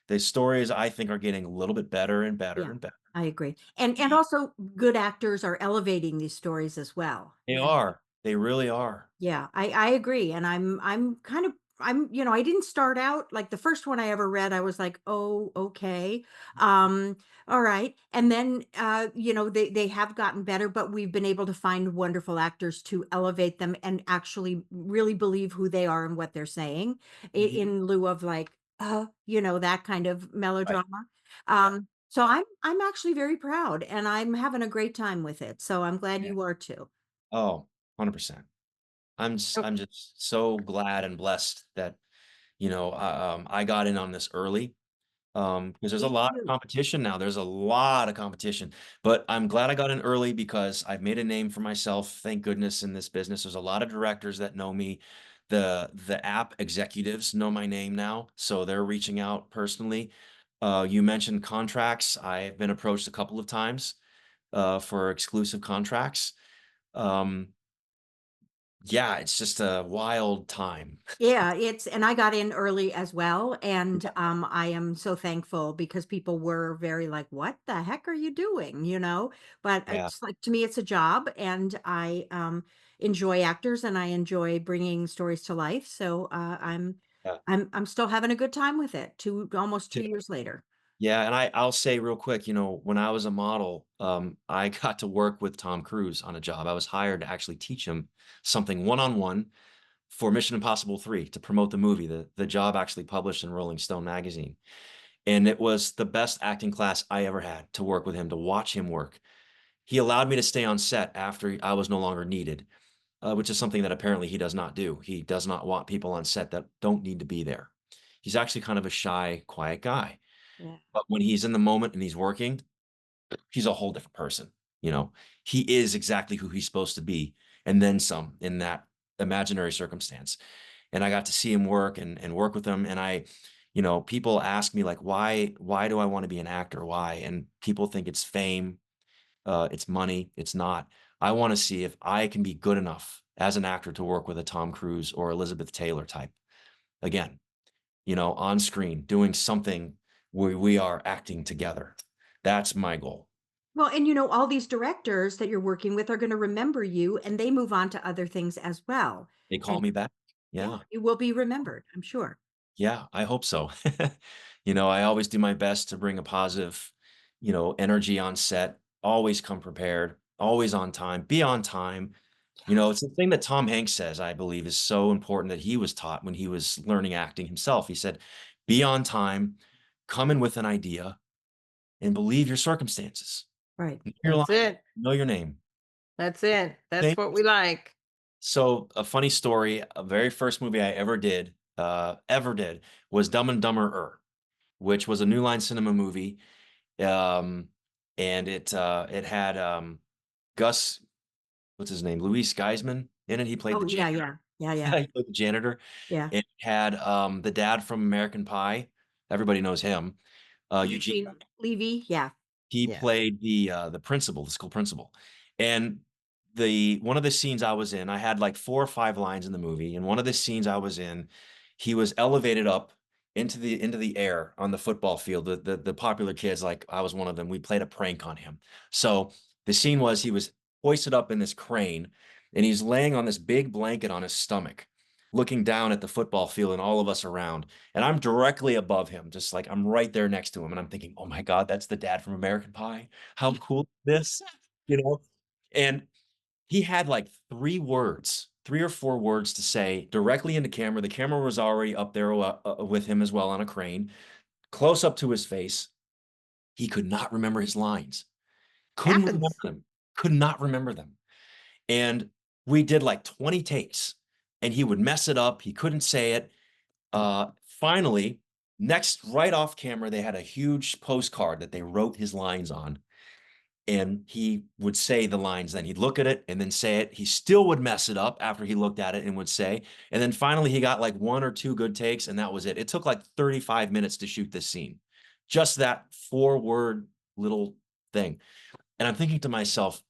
the stories, I think, are getting a little bit better and better Yeah, and better. I agree. And also good actors are elevating these stories as well. They are. They really are. Yeah, I agree, and I'm kind of I didn't start out like the first one I ever read, I was like, "Oh, okay. All right." And then they have gotten better, but we've been able to find wonderful actors to elevate them and actually really believe who they are and what they're saying Mhm. in lieu of like, that kind of Right. melodrama. Yeah. So I'm actually very proud and I'm having a great time with it. So I'm glad Yeah. you are too. Oh, 100%. I'm just so glad and blessed that, I got in on this early. Because there's a Me lot of too. competition now. There's a lot of competition, but I'm glad I got in early because I've made a name for myself, thank goodness, in this business. There's a lot of directors that know me. The app executives know my name now, so they're reaching out personally. You mentioned contracts. I've been approached a couple of times for exclusive contracts. Um, yeah, it's just a wild time. Yeah, and I got in early as well, and, I am so thankful because people were very like, "What the heck are you doing?" But Yeah, it's like to me, it's a job, and I, enjoy actors, and I enjoy bringing stories to life, so, I'm Yeah. I'm still having a good time with it, almost 2 Too. years later. Yeah, and I'll say real quick, when I was a model, I got to work with Tom Cruise on a job. I was hired to actually teach him something one-on-one for Mission Impossible 3 to promote the movie. The job actually published in Rolling Stone magazine. And it was the best acting class I ever had to work with him, to watch him work. He allowed me to stay on set after I was no longer needed, which is something that apparently he does not do. He does not want people on set that don't need to be there. He's actually kind of a shy, quiet guy. Yeah. But when he's in the moment and he's working, he's a whole different person. You know, he is exactly who he's supposed to be, and then some in that imaginary circumstance. And I got to see him work and work with him. And people ask me like, why do I want to be an actor? Why? And people think it's fame, it's money. It's not. I want to see if I can be good enough as an actor to work with a Tom Cruise or Elizabeth Taylor type. Again, on screen, doing something where we are acting together. That's my goal. Well, and all these directors that you're working with are going to remember you and they move on to other things as well. They call And me back. yeah, Yeah. you will be remembered, I'm sure. Yeah, I hope so. I always do my best to bring a positive, energy on set, always come prepared, always on time, be on time. It's the thing that Tom Hanks says, I believe, is so important, that he was taught when he was learning acting himself. He said, be on time, come in with an idea, and believe your circumstances. Right. Know your line, That's it. know your name. That's it. That's Thing. what we like. So a funny story, a very first movie I ever did was Dumb and Dumber, which was a New Line Cinema movie. Um, and it had Gus, what's his name? Luis Geisman in it. He played Oh, the yeah, janitor. yeah. Yeah, yeah. He played the janitor. Yeah. It had the dad from American Pie. Everybody knows him. Eugene. Eugene Levy, yeah. He Yeah. played the principal, the school principal. And one of the scenes I was in, I had like 4 or 5 lines in the movie, and one of the scenes I was in, he was elevated up into the air on the football field. The popular kids, like I was one of them, we played a prank on him. So the scene was, he was hoisted up in this crane, and he's laying on this big blanket on his stomach, looking down at the football field and all of us around. And I'm directly above him, just like I'm right there next to him. And I'm thinking, oh my God, that's the dad from American Pie. How cool is this? You know? And he had like 3 or 4 words to say directly into camera. The camera was already up there with him as well on a crane, close up to his face. He could not remember his lines. Couldn't remember Happens. them. Could not remember them. And we did like 20 takes, and he would mess it up. He couldn't say it. Finally, right off camera, they had a huge postcard that they wrote his lines on. And he would say the lines, then he'd look at it and then say it. He still would mess it up after he looked at it and would say. And then finally, he got like 1 or 2 good takes, and that was it. It took like 35 minutes to shoot this scene. Just that 4-word little thing. And I'm thinking to myself,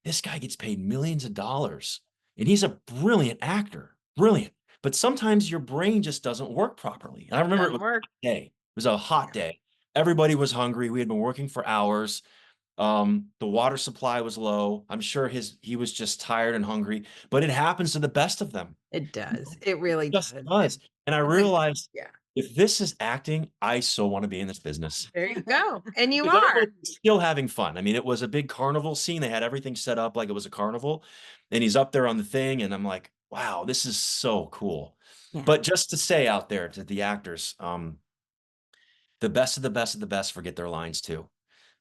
this guy gets paid millions of dollars, and he's a brilliant actor, brilliant. But sometimes your brain just doesn't work properly. And I remember it was Doesn't work. a day. It was a hot day. Everybody was hungry. We had been working for hours. The water supply was low. I'm sure he was just tired and hungry, but it happens to the best of them. It does. It really It just does. does. And I Like, realized, yeah. if this is acting, I so want to be in this business. There you go. And you Because are. everybody's still having fun. I mean, it was a big carnival scene. They had everything set up like it was a carnival, and he's up there on the thing, and I'm like, wow, this is so cool. Yeah. But just to say out there to the actors, the best of the best of the best forget their lines too.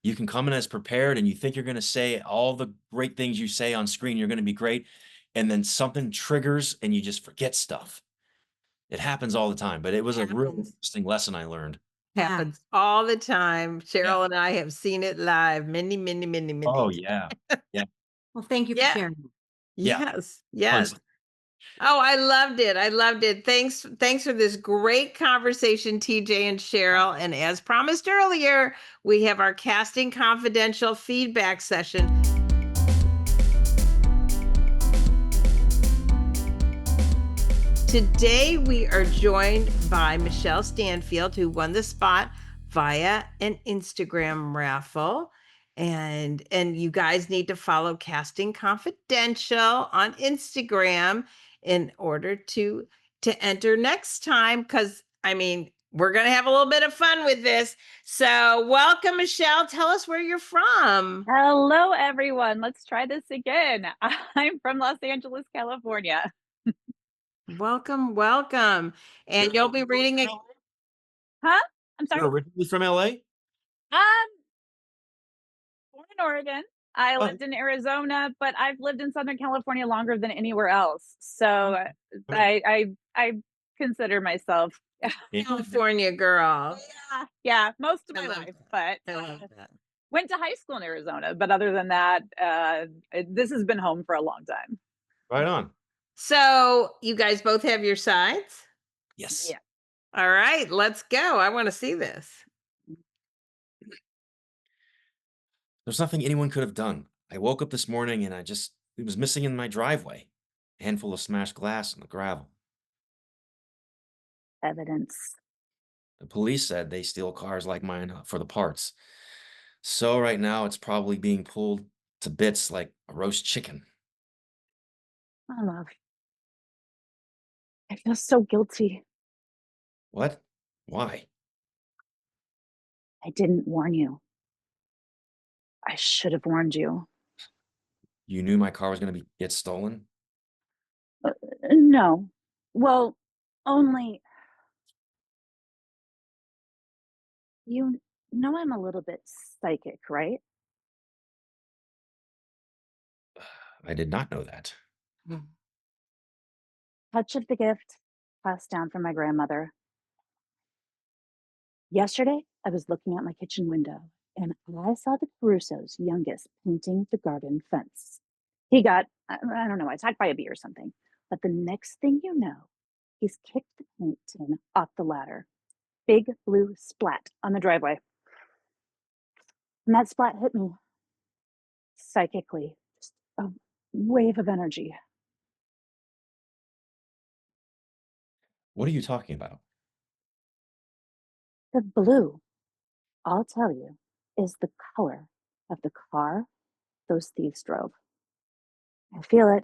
You can come in as prepared, and you think you're going to say all the great things you say on screen, you're going to be great, and then something triggers and you just forget stuff. It happens all the time, but it was a real Happens. interesting lesson I learned. Yeah. Happens all the time. Cheryl and I have seen it live many, many, many, many Oh times. yeah. Yeah. Well, thank you for Yeah. sharing. Yeah. Yes. Yes. Tons. Oh, I loved it. I loved it. Thanks for this great conversation, TJ and Cheryl. And as promised earlier, we have our casting confidential feedback session. Today we are joined by Michelle Stanfield, who won the spot via an Instagram raffle. And you guys need to follow Casting Confidential on Instagram in order to to enter next time because, I mean, we're going to have a little bit of fun with this. So, welcome, Michelle. Tell us where you're from. Hello, everyone. Let's try this again. I'm from Los Angeles, California. Welcome, welcome. And you'll be reading it. Huh? I'm sorry. You're originally from LA? Um, born in Oregon. I Oh, lived in Arizona, but I've lived in Southern California longer than anywhere else. So okay. I consider myself Yeah. California girl. yeah, most of I my love life, that. but I love that. went to high school in Arizona. But other than that, this has been home for a long time. Right on. So, you guys both have your sides? Yes. Yeah. All right, let's go. I want to see this. There's nothing anyone could have done. I woke up this morning and it was missing in my driveway. A handful of smashed glass on the gravel. Evidence. The police said they steal cars like mine for the parts. So right now it's probably being pulled to bits like a roast chicken. I love. I feel so guilty. What? Why? I didn't warn you. I should have warned you. You knew my car was going to get stolen? No. Well, only you know I'm a little bit psychic, right? I did not know that. Mm. Touch of the gift passed down from my grandmother. Yesterday, I was looking out my kitchen window and I saw the Caruso's youngest painting the garden fence. He got, I don't know, attacked by a bee or something. But the next thing you know, he's kicked the paint tin off the ladder. Big blue splat on the driveway. And that splat hit me psychically. Just a wave of energy. What are you talking about? The blue, I'll tell you, is the color of the car those thieves drove. I feel it.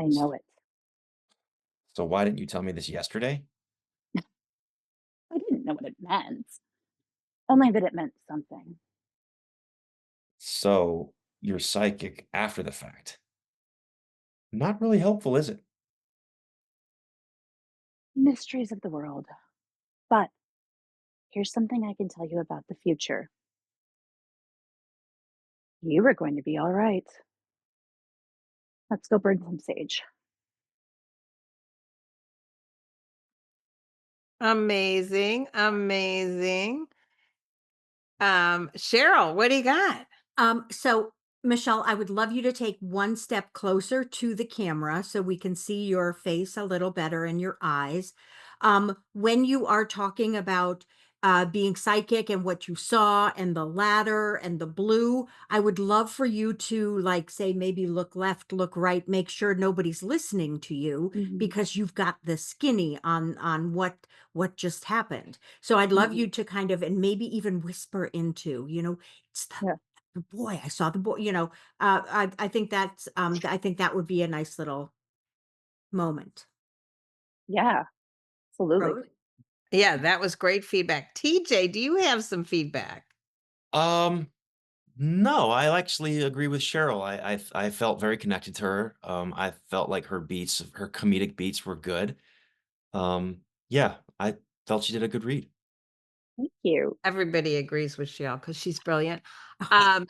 I know it. So why didn't you tell me this yesterday? I didn't know what it meant, only that it meant something. So you're psychic after the fact. Not really helpful, is it? Mysteries of the world. But here's something I can tell you about the future. You are going to be all right. Let's go burn some sage. Amazing, amazing. Cheryl, what do you got? So Michelle, I would love you to take one step closer to the camera so we can see your face a little better and your eyes. When you are talking about being psychic and what you saw and the ladder and the blue, I would love for you to like say maybe look left, look right, make sure nobody's listening to you Mhm. because you've got the skinny on what just happened. So I'd love you to kind of and maybe even whisper into, it's Yeah. the boy, I saw the boy, I think that's, I think that would be a nice little moment. Yeah, absolutely. Rose? Yeah, that was great feedback. TJ, do you have some feedback? Um, no, I actually agree with Cheryl. I felt very connected to her. I felt like her comedic beats were good. Yeah, I felt she did a good read. Thank you. Everybody agrees with Cheryl because she's brilliant. Oh, Um,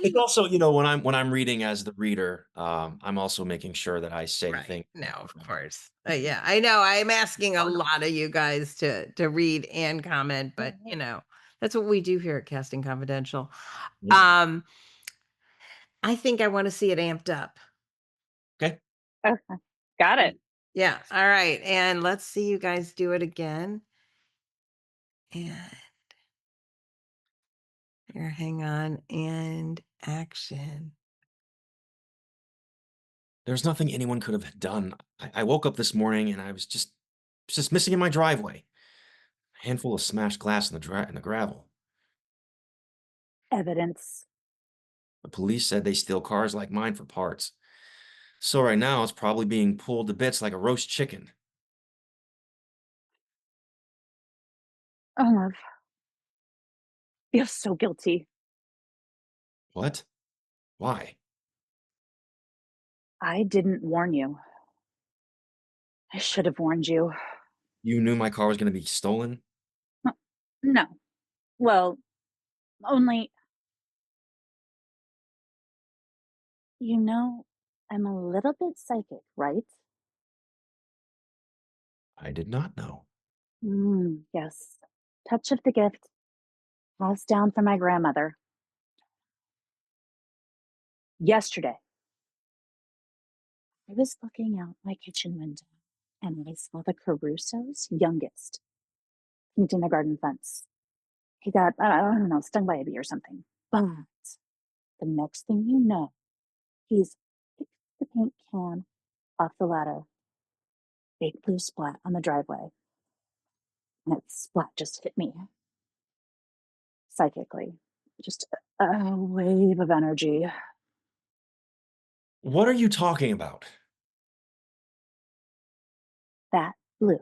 It's also, when I'm reading as the reader, I'm also making sure that I say right. things. No, of course. Yeah, I know. I'm asking a lot of you guys to read and comment, but that's what we do here at Casting Confidential. Yeah. Um, I think I want to see it amped up. Okay. Okay. Got it. Yeah. All right. And let's see you guys do it again. And here, hang on. And action. There's nothing anyone could have done. I woke up this morning and I was just missing in my driveway. A handful of smashed glass in the gravel. Evidence. The police said they steal cars like mine for parts. So right now it's probably being pulled to bits like a roast chicken. Oh, love. Feel so guilty. What? Why? I didn't warn you. I should have warned you. You knew my car was going to be stolen? No. Well, only, I'm a little bit psychic, right? I did not know. Yes. Touch of the gift, passed down from my grandmother. Yesterday, I was looking out my kitchen window and I saw the Caruso's youngest painting the garden fence. He got, I don't know, stung by a bee or something. But the next thing you know, he's picked the paint can off the ladder, big blue splat on the driveway, and that splat just hit me psychically. Just a wave of energy. What are you talking about? That blue,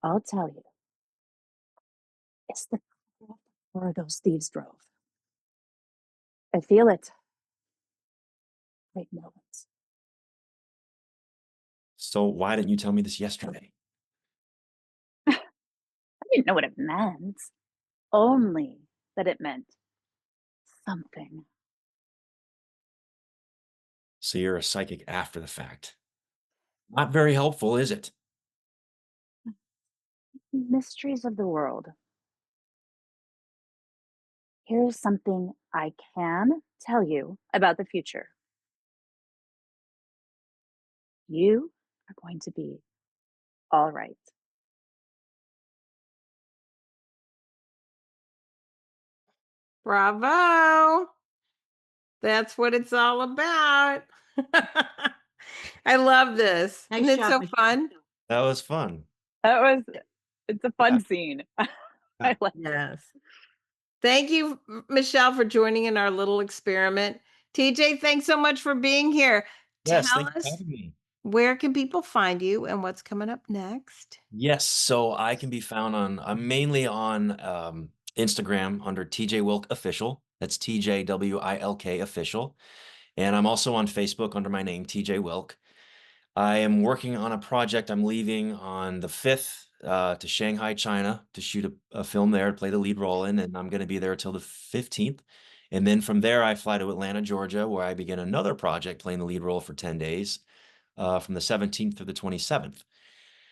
I'll tell you, it's the color of the car those thieves drove. I feel it. Right moments. So why didn't you tell me this yesterday? I didn't know what it meant. Only that it meant something. So you're a psychic after the fact. Not very helpful, is it? Mysteries of the world. Here's something I can tell you about the future. You are going to be all right. Bravo. That's what it's all about. I love this. Nice Isn't it job, so Michelle. fun? That was fun. It's a fun scene. I like Yes. Thank you, Michelle, for joining in our little experiment. TJ, thanks so much for being here. Yes, Tell thank you for us, having me. where can people find you and what's coming up next? Yes, so I can be found I'm mainly on Instagram under TJ Wilk Official. That's TJWILK Official. And I'm also on Facebook under my name, TJ Wilk. I am working on a project. I'm leaving on the 5th to Shanghai, China to shoot a film there, to play the lead role in, and I'm going to be there till the 15th. And then from there, I fly to Atlanta, Georgia, where I begin another project playing the lead role for 10 days from the 17th through the 27th.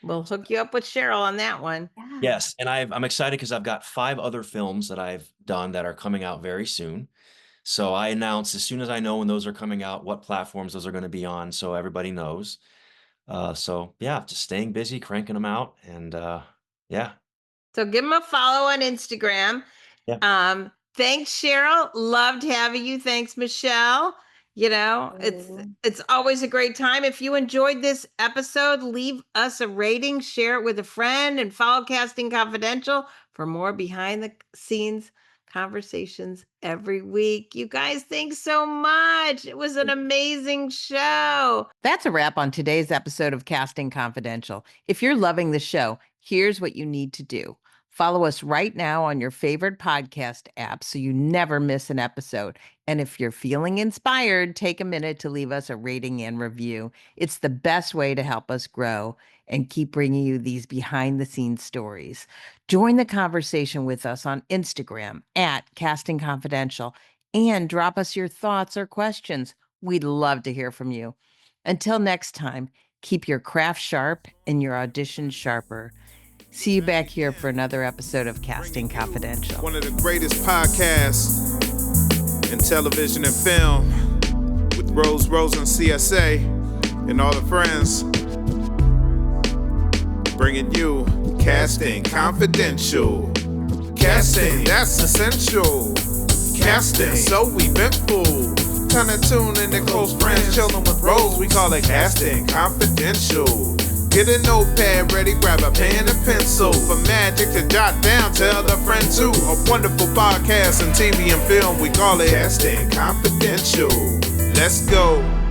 We'll hook you up with Cheryl on that one. Yeah. Yes, and I'm excited because I've got 5 other films that I've done that are coming out very soon. So I announce as soon as I know when those are coming out, what platforms those are going to be on, so everybody knows. So yeah, just staying busy, cranking them out, and yeah. So give them a follow on Instagram. Yeah. Thanks, Cheryl. Loved having you. Thanks, Michelle. It's always a great time. If you enjoyed this episode, leave us a rating, share it with a friend, and follow Casting Confidential for more behind the scenes conversations every week. You guys, thanks so much. It was an amazing show. That's a wrap on today's episode of Casting Confidential. If you're loving the show, here's what you need to do. Follow us right now on your favorite podcast app so you never miss an episode. And if you're feeling inspired, take a minute to leave us a rating and review. It's the best way to help us grow and keep bringing you these behind the scenes stories. Join the conversation with us on Instagram at Casting Confidential and drop us your thoughts or questions. We'd love to hear from you. Until next time, keep your craft sharp and your audition sharper. See you back here for another episode of Casting Confidential. One of the greatest podcasts in television and film with Rose Rosen, CSA, and all the friends. Bringing you Casting Confidential. Casting, that's essential. Casting, so eventful. Time to tune in to close friends, chilling with Rose. We call it Casting Confidential. Get a notepad ready, grab a pen and pencil. For magic to jot down, tell a friend too. A wonderful podcast in TV and film, we call it Casting Confidential. Let's go.